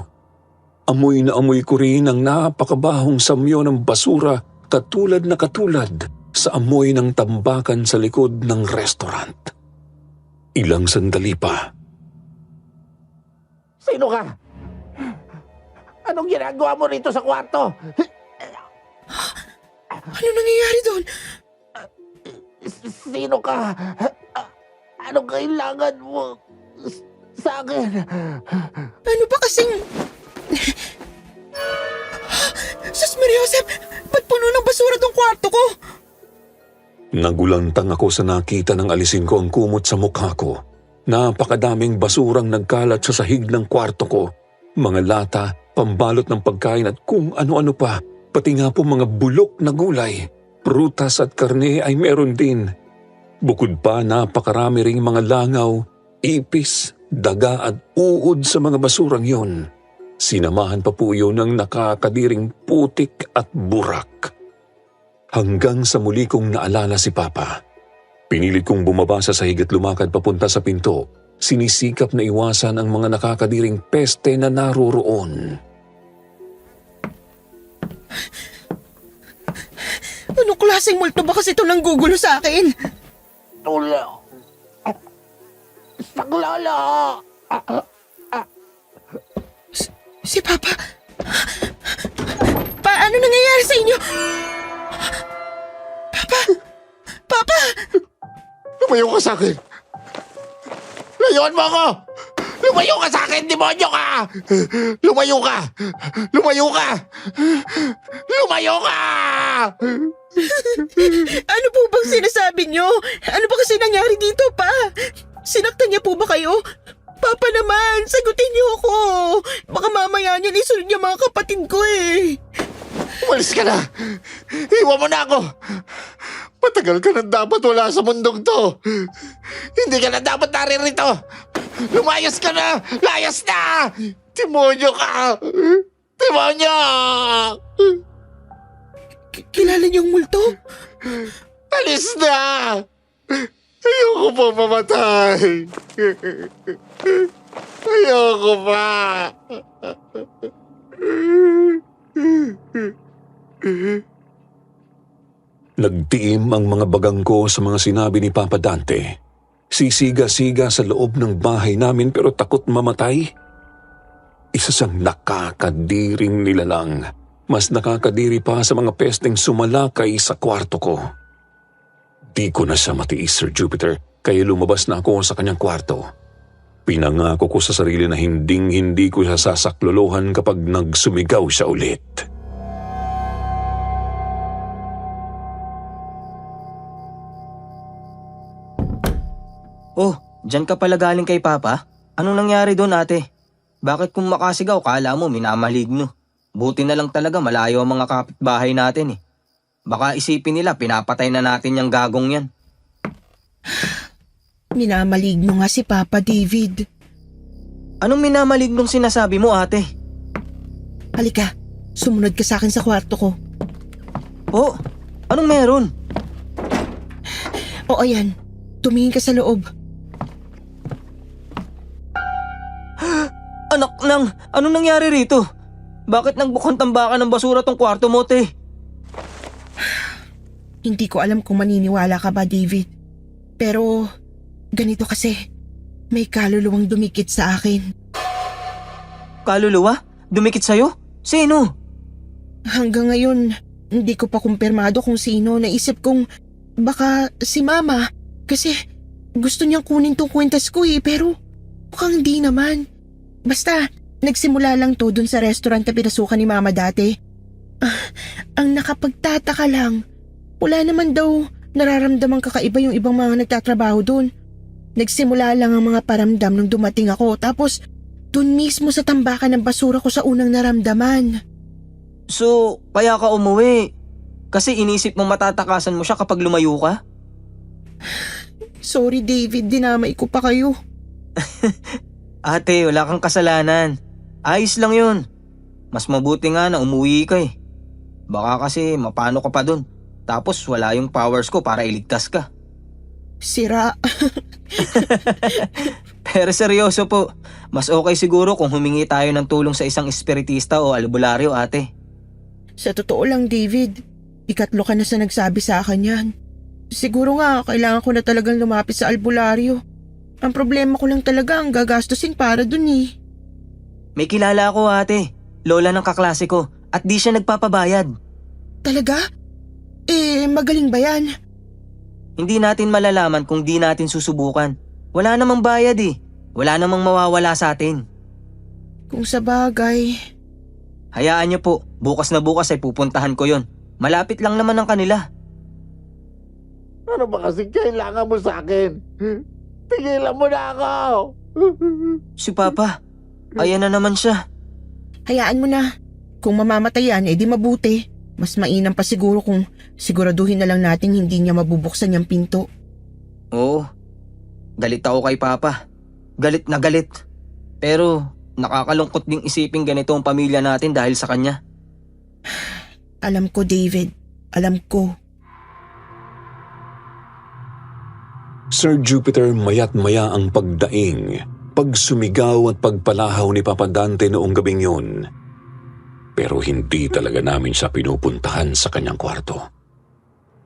Amoy na amoy ko rin ang napakabahong samyo ng basura, katulad sa amoy ng tambakan sa likod ng restaurant. Ilang sandali pa. Sino ka? Anong ginagawa mo rito sa kwarto? Ano nangyayari doon? Sino ka? Anong kailangan mo sa akin? Ano ba kasing... Sus Maria Josep! Ba't puno ng basura tong kwarto ko? Nagulantang ako sa nakita nang alisin ko ang kumot sa mukha ko. Napakadaming basurang nagkalat sa sahig ng kwarto ko. Mga lata, pambalot ng pagkain at kung ano-ano pa. Pati nga po mga bulok na gulay. Prutas at karne ay meron din. Bukod pa, napakarami ring mga langaw, ipis, daga at uod sa mga basurang yon. Sinamahan pa po yun ng nakakadiring putik at burak. Hanggang sa muli kong naalala si Papa. Pinilit kong bumaba sa sahig at lumakad papunta sa pinto. Sinisikap na iwasan ang mga nakakadiring peste na naroroon. Anong klaseng multo ba kasi ito nang gugulo sa akin? Tula. Saklala. Si Papa... Paano nangyayari sa inyo? Papa! Papa! Lumayo ka sa akin! Layuan mo ako! Lumayo ka sa akin, demonyo ka! Lumayo ka! Lumayo ka! Lumayo ka! Ano po bang sinasabi niyo? Ano ba kasi nangyari dito, Pa? Sinaktan niya po ba kayo? Papa naman, sagutin niyo ako. Baka mamaya niya isunod niya mga kapatid ko eh. Umalis ka na! Iwan mo na ako! Matagal ka na dapat wala sa mundong to! Hindi ka na dapat naririto! Lumayas ka na! Layas na! Demonyo ka! Demonyo! Kilala niyo ang multo? Alis na! Ayoko pa mamatay! Ayoko pa! Nagtiim ang mga bagang ko sa mga sinabi ni Papa Dante. Sisiga-siga sa loob ng bahay namin pero takot mamatay. Isa siyang nakakadiring nilalang. Mas nakakadiri pa sa mga pesteng sumalakay sa kwarto ko. Di ko na siya matiis, Sir Jupiter, kaya lumabas na ako sa kanyang kwarto. Pinangako ko sa sarili na hindi ko siya sasaklolohan kapag nagsumigaw siya ulit. Oh, dyan ka pala galing kay Papa? Anong nangyari doon, ate? Bakit kung makasigaw, kala mo minamaligno? Buti na lang talaga malayo ang mga kapitbahay natin eh. Baka isipin nila pinapatay na natin yung gagong yan. Minamaligno nga si Papa David. Anong minamalignong sinasabi mo, ate? Halika, sumunod ka sa akin sa kwarto ko. Oh, anong meron? O ayan, tumingin ka sa loob. Anak nang, anong nangyari rito? Bakit nagbukong tambakan ng basura tong kwarto mo, te? Hindi ko alam kung maniniwala ka ba, David. Pero, ganito kasi, may kaluluwang dumikit sa akin. Kaluluwa? Dumikit sa'yo? Sino? Hanggang ngayon, hindi ko pa kumpirmado kung sino. Naisip kong baka si Mama. Kasi gusto niyang kunin tong kwentas ko eh, pero mukhang hindi naman. Basta, nagsimula lang to dun sa restaurant na pinasukan ni Mama dati. Ang nakapagtataka lang, wala naman daw nararamdamang kakaiba yung ibang mga nagtatrabaho dun. Nagsimula lang ang mga paramdam nung dumating ako, tapos dun mismo sa tambakan ng basura ko sa unang naramdaman. So, kaya ka umuwi? Kasi inisip mo matatakasan mo siya kapag lumayo ka? Sorry David, dinamay ko pa kayo. Ate, wala kang kasalanan. Ayos lang yun. Mas mabuti nga na umuwi ka eh. Baka kasi mapano ka pa dun. Tapos wala yung powers ko para iligtas ka. Sira. Pero seryoso po, mas okay siguro kung humingi tayo ng tulong sa isang espiritista o albularyo, ate. Sa totoo lang David, ikatlo ka na sa nagsabi sa akin yan. Siguro nga, kailangan ko na talagang lumapit sa albularyo. Ang problema ko lang talaga ang gagastusin para dun eh. May kilala ako, ate. Lola ng kaklase ko. At di siya nagpapabayad. Talaga? Magaling ba yan? Hindi natin malalaman kung di natin susubukan. Wala namang bayad eh. Wala namang mawawala sa atin. Kung sa bagay. Hayaan niyo po, bukas na bukas ay pupuntahan ko yon. Malapit lang naman ang kanila. Ano ba kasi kailangan mo sa akin? Tigilan mo na ako! Si Papa, ayan na naman siya. Hayaan mo na. Kung mamamatay yan, di mabuti. Mas mainam pa siguro kung siguraduhin na lang natin hindi niya mabubuksan yung pinto. Oo, galit ako kay Papa. Galit na galit. Pero nakakalungkot ding isipin ganito ang pamilya natin dahil sa kanya. Alam ko, David. Alam ko. Sir Jupiter, mayat maya ang pagdaing, pagsumigaw at pagpalahaw ni Papa Dante noong gabing yun. Pero hindi talaga namin siya pinupuntahan sa kanyang kwarto.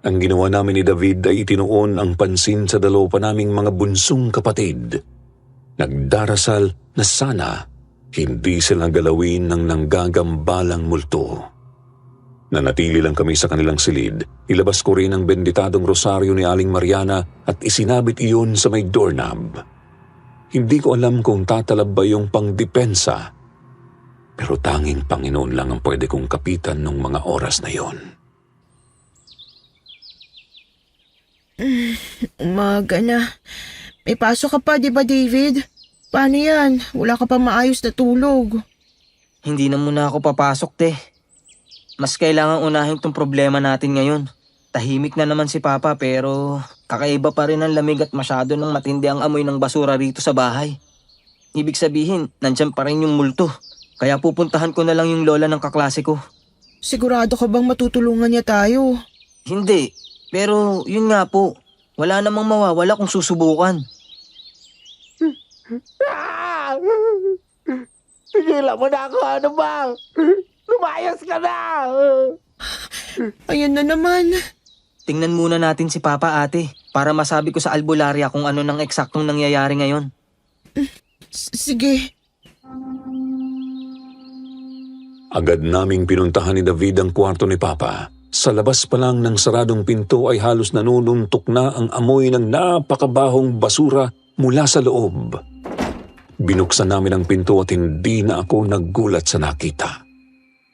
Ang ginawa namin ni David ay itinuon ang pansin sa dalawa pa naming mga bunsong kapatid. Nagdarasal na sana hindi sila galawin ng nanggagambalang multo. Nanatili lang kami sa kanilang silid. Ilabas ko rin ang benditadong rosaryo ni Aling Mariana at isinabit iyon sa may doorknob. Hindi ko alam kung tatalab ba yung pangdepensa, pero tanging Panginoon lang ang pwede kong kapitan ng mga oras na yon. Umaga na. May pasok ka pa, di ba David? Paano yan? Wala ka pa maayos na tulog. Hindi na muna ako papasok, te. Mas kailangan unahin tong problema natin ngayon. Tahimik na naman si Papa pero kakaiba pa rin ang lamig at masyado nang matindi ang amoy ng basura rito sa bahay. Ibig sabihin, nandyan pa rin yung multo. Kaya pupuntahan ko na lang yung lola ng kaklase ko. Sigurado ka bang matutulungan niya tayo? Hindi, pero yun nga po. Wala namang mawawala kung susubukan. Tigilan mo na ako, ano ba? Lumayas ka na! Ayan na naman. Tingnan muna natin si Papa, ate, para masabi ko sa albularya kung ano nang eksaktong nangyayari ngayon. Sige. Agad naming pinuntahan ni David ang kwarto ni Papa. Sa labas pa lang ng saradong pinto ay halos nanununtok na ang amoy ng napakabahong basura mula sa loob. Binuksan namin ang pinto at hindi na ako naggulat sa nakita.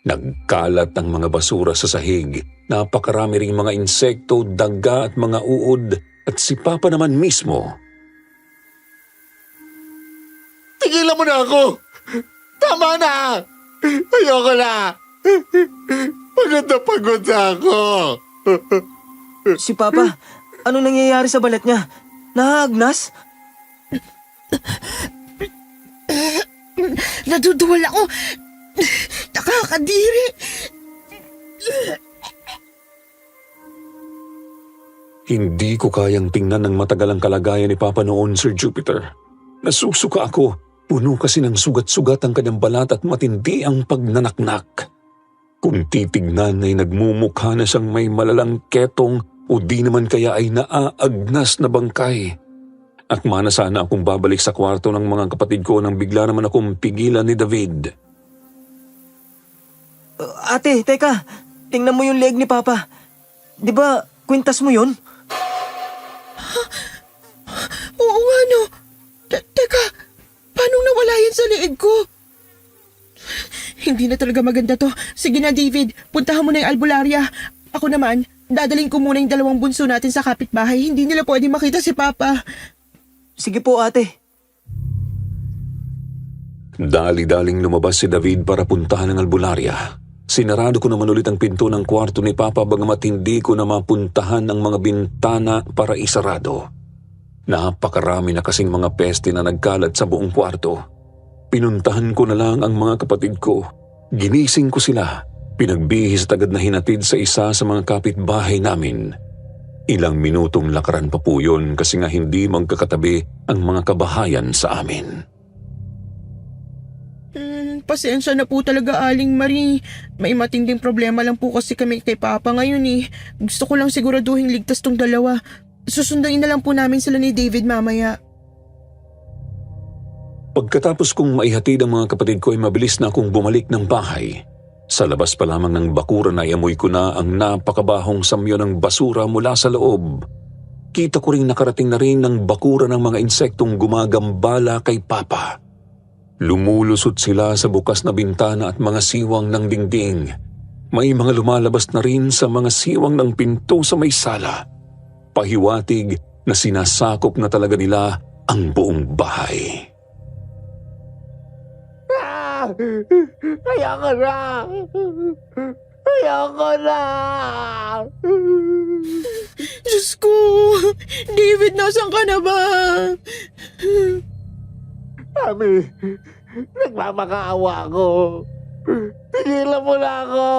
Nagkalat ang mga basura sa sahig. Napakarami ring mga insekto, daga at mga uod at si Papa naman mismo. Tigilan mo na ako! Tama na! Ayoko na! Pagod na pagod na ako! Si Papa, ano nangyayari sa balat niya? Nahagnas? Naduduwal ako. Nakakadiri. Hindi ko kayang tingnan ng matagal ang kalagayan ni Papa noon, Sir Jupiter. Nasusuka ako. Puno kasi ng sugat-sugat ang kanyang balat at matindi ang pagnanaknak. Kung titignan ay nagmumukha na siyang may malalang ketong o di naman kaya ay naaagnas na bangkay. Akma na sana akong babalik sa kwarto ng mga kapatid ko nang bigla naman akong pigilan ni David. Ate, teka. Tingnan mo yung leg ni Papa. Di ba, kwintas mo yun? Oo nga no. Teka, paano nawala yan sa liig ko? Hindi na talaga maganda to. Sige na David, puntahan mo na yung albularya. Ako naman, dadaling ko muna yung dalawang bunso natin sa kapitbahay. Hindi nila pwede makita si Papa. Sige po, ate. Dali-daling lumabas si David para puntahan ang albularya. Sinarado ko naman ulit ang pinto ng kwarto ni Papa bagamat hindi ko na mapuntahan ang mga bintana para isarado. Napakarami na kasing mga peste na nagkalat sa buong kwarto. Pinuntahan ko na lang ang mga kapatid ko. Ginising ko sila. Pinagbihis at agad na hinatid sa isa sa mga kapitbahay namin. Ilang minutong lakaran pa po yun kasi nga hindi magkakatabi ang mga kabahayan sa amin. Pasensya na po talaga Aling Marie. May matinding problema lang po kasi kami kay Papa ngayon eh. Gusto ko lang siguraduhin ligtas tong dalawa. Susunduin na lang po namin sila ni David mamaya. Pagkatapos kong maihatid ang mga kapatid ko ay mabilis na akong bumalik ng bahay. Sa labas pa lamang ng bakuran ay amoy ko na ang napakabahong samyo ng basura mula sa loob. Kita ko ring nakarating na rin ng bakuran ng mga insektong gumagambala kay Papa. Lumulusot sila sa bukas na bintana at mga siwang ng dingding. May mga lumalabas na rin sa mga siwang ng pinto sa may sala. Pahiwatig na sinasakop na talaga nila ang buong bahay. Ayoko na! Ayoko na! Diyos ko! David, nasan ka na ba? Mami, nagmamakaawa ako. Tigilan mo na ako.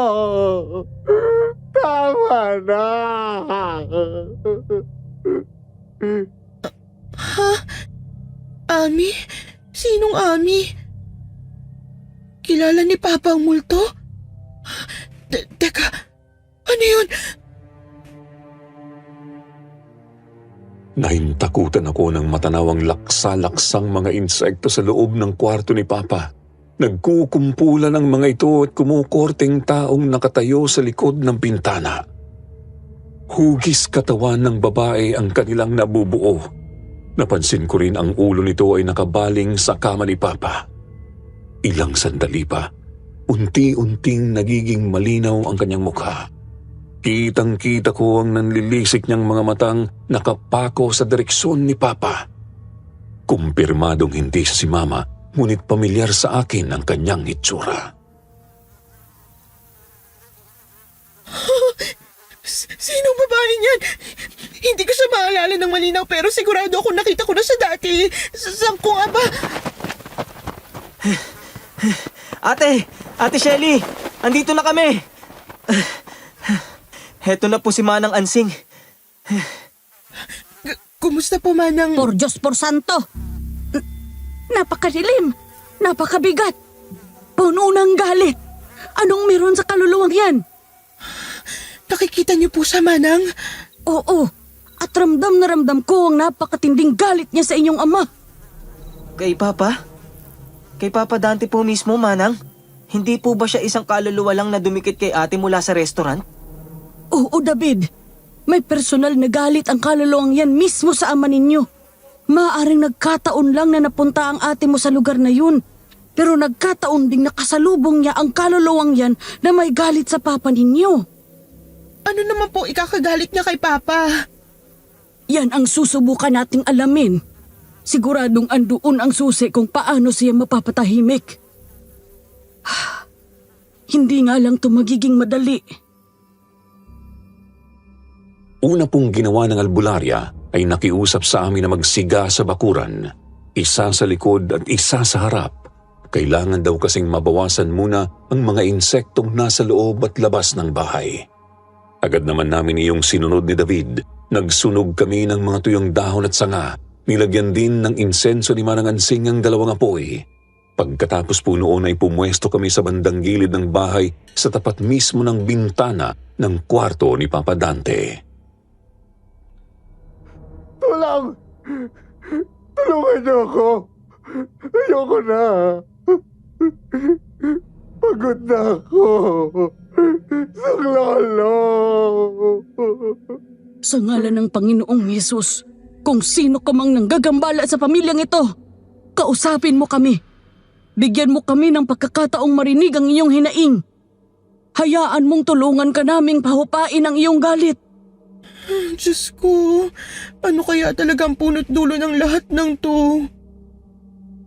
Tama na. Ha? Ami? Sinong Ami? Kilala ni Papa ang multo? Teka, ano yun? Nahintakutan ako ng matanawang laksa-laksang mga insekto sa loob ng kwarto ni Papa. Nagkukumpulan ang mga ito at kumukorteng taong nakatayo sa likod ng bintana. Hugis katawan ng babae ang kanilang nabubuo. Napansin ko rin ang ulo nito ay nakabaling sa kama ni Papa. Ilang sandali pa, unti-unting nagiging malinaw ang kanyang mukha. Kitang-kita ko ang nanlilisik niyang mga matang nakapako sa direksyon ni Papa. Kumpirmadong hindi siya si Mama, ngunit pamilyar sa akin ang kanyang itsura. Sinong babae niyan? Hindi ko siya maalala ng malinaw pero sigurado ako nakita ko na siya dati. Saan ko nga ba? Ate Shelly, andito na kami. Heto na po si Manang Ansing. Kumusta po, Manang? Por Diyos, por Santo. Napakadilim. Napakabigat. Puno ng galit. Anong meron sa kaluluwang yan? Nakikita niyo po siya, Manang? Oo. At ramdam na ramdam ko ang napakatinding galit niya sa inyong ama. Kay Papa? Kay Papa Dante po mismo, Manang? Hindi po ba siya isang kaluluwa lang na dumikit kay ate mula sa restaurant? Oo, David. May personal na galit ang kaluluwang yan mismo sa ama ninyo. Maaaring nagkataon lang na napunta ang ate mo sa lugar na yun. Pero nagkataon ding nakasalubong niya ang kaluluwang yan na may galit sa papa ninyo. Ano naman po ikakagalit niya kay Papa? Yan ang susubukan nating alamin. Siguradong andoon ang susi kung paano siya mapapatahimik. Hindi nga lang to magiging madali. Una pong ginawa ng albularya ay nakiusap sa amin na magsiga sa bakuran. Isa sa likod at isa sa harap. Kailangan daw kasing mabawasan muna ang mga insektong nasa loob at labas ng bahay. Agad naman namin iyong sinunod ni David. Nagsunog kami ng mga tuyong dahon at sanga. Nilagyan din ng insenso ni Manang Ansing ang dalawang apoy. Pagkatapos po noon ay pumwesto kami sa bandang gilid ng bahay sa tapat mismo ng bintana ng kwarto ni Papa Dante. Tulong! Tulungan niyo ako! Ayoko na! Pagod na ako! Saklolo! Sa ngalan ng Panginoong Hesus, kung sino ka mang nanggagambala sa pamilyang ito, kausapin mo kami. Bigyan mo kami ng pagkakataong marinig ang iyong hinaing. Hayaan mong tulungan ka naming pahupain ang iyong galit. Diyos ko, ano kaya talaga ang punot dulo ng lahat ng to?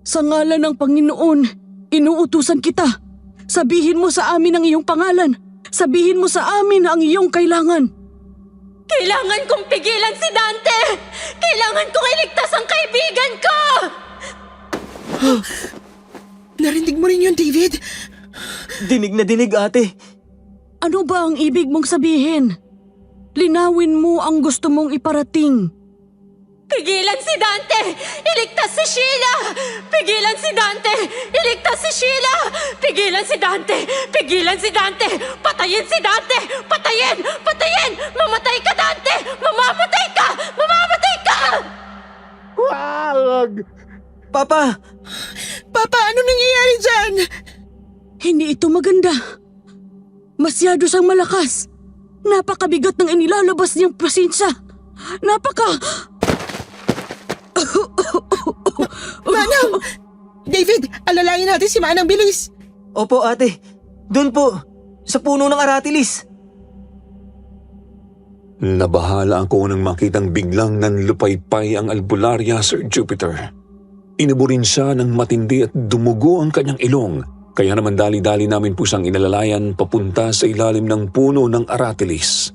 Sa ngalan ng Panginoon, inuutusan kita. Sabihin mo sa amin ang iyong pangalan. Sabihin mo sa amin ang iyong kailangan. Kailangan kong pigilan si Dante! Kailangan kong iligtas ang kaibigan ko! Narinig mo rin yun, David? Dinig na dinig, ate. Ano ba ang ibig mong sabihin? Linawin mo ang gusto mong iparating. Pigilan si Dante! Iligtas si Sheila! Pigilan si Dante! Iligtas si Sheila! Pigilan si Dante! Pigilan si Dante! Patayin si Dante! Patayin! Patayin! Mamatay ka, Dante! Mamamatay ka! Mamamatay ka! Wag! Papa! Papa, ano nangyayari dyan? Hindi ito maganda. Masyado siyang malakas. Napakabigat ng inilalabas niyang presensya. Manang! David, alalayan natin si Manang, bilis! Opo, ate. Doon po, sa puno ng aratilis. Nabahala ako nang makitang biglang nanlupaypay ang albularya, Sir Jupiter. Inubo rin siya ng matindi at dumugo ang kanyang ilong. Kaya naman dali-dali namin po siyang inalalayan papunta sa ilalim ng puno ng aratilis.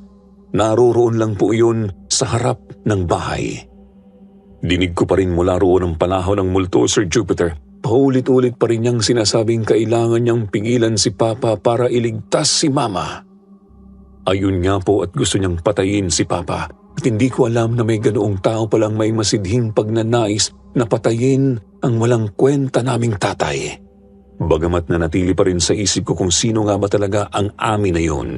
Naroroon lang po iyon sa harap ng bahay. Dinig ko pa rin mula roon ang panahon ng multo, Sir Jupiter. Paulit-ulit pa rin niyang sinasabing kailangan niyang pigilan si Papa para iligtas si Mama. Ayun nga po at gusto niyang patayin si Papa. At hindi ko alam na may ganoong tao palang may masidhing pagnanais na patayin ang walang kwenta naming tatay. Bagamat nanatili pa rin sa isip ko kung sino nga ba talaga ang amin na yun.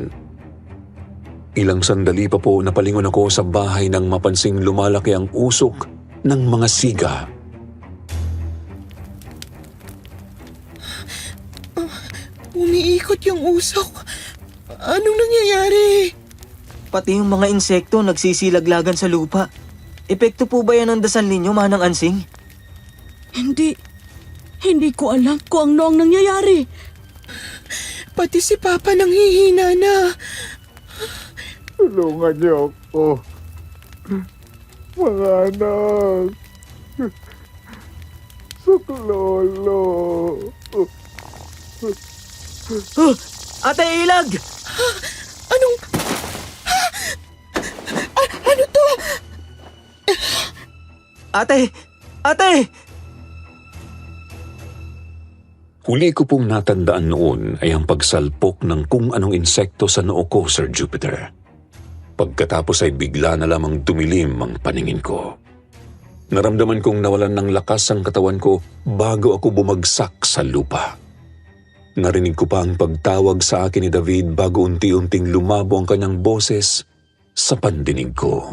Ilang sandali pa po napalingon ako sa bahay nang mapansing lumalaki ang usok ng mga siga. Umiikot yung usok. Anong nangyayari? Pati yung mga insekto nagsisilaglagan sa lupa. Epekto po ba yan ng dasal ninyo, Manang Ansing? Hindi ko alam kung ano ang nangyayari. Pati si Papa nanghihina na. Tulungan niyo ako. Mga anak. Suklolo. Ate Ilag! Anong... ano to? Ate! Ate! Huli ko pong natandaan noon ay ang pagsalpok ng kung anong insekto sa noo ko, Sir Jupiter. Pagkatapos ay bigla na lamang dumilim ang paningin ko. Naramdaman kong nawalan ng lakas ang katawan ko bago ako bumagsak sa lupa. Narinig ko pa ang pagtawag sa akin ni David bago unti-unting lumabo ang kanyang boses sa pandinig ko.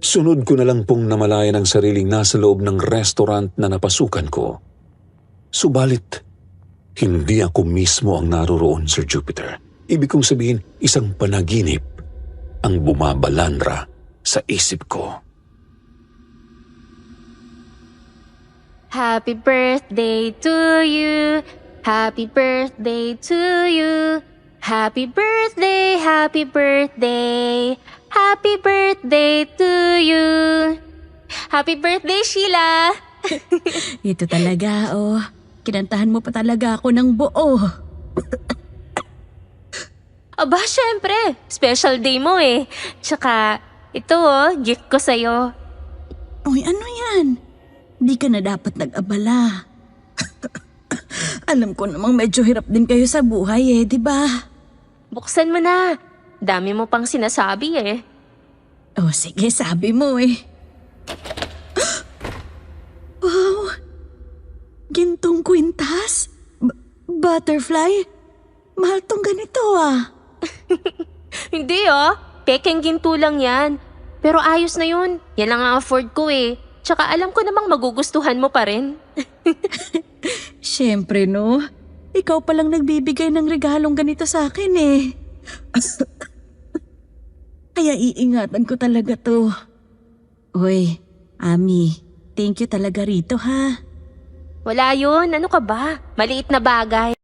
Sunod ko na lang pong namalayan ang sariling nasa loob ng restaurant na napasukan ko. Subalit, hindi ako mismo ang naroroon, Sir Jupiter. Ibig kong sabihin, isang panaginip ang bumabalandra sa isip ko. Happy birthday to you. Happy birthday to you. Happy birthday, happy birthday. Happy birthday to you. Happy birthday, Sheila. Ito talaga, oh. Kinantahan mo pa talaga ako ng buo. Aba, syempre. Special day mo eh. Tsaka, ito oh, gift ko sa'yo. Uy, ano yan? Di ka na dapat nag-abala. Alam ko namang medyo hirap din kayo sa buhay di ba? Buksan mo na. Dami mo pang sinasabi eh. Oh, sige, sabi mo Wow! Gintong kwintas? Butterfly? Mahal tong ganito Hindi pekeng ginto lang yan. Pero ayos na yun. Yan lang ang afford ko eh. Tsaka alam ko namang magugustuhan mo pa rin. Siyempre, no? Ikaw palang nagbibigay ng regalong ganito sa akin Kaya iingatan ko talaga to. Uy, Ami, thank you talaga rito ha. Wala yun. Ano ka ba? Maliit na bagay.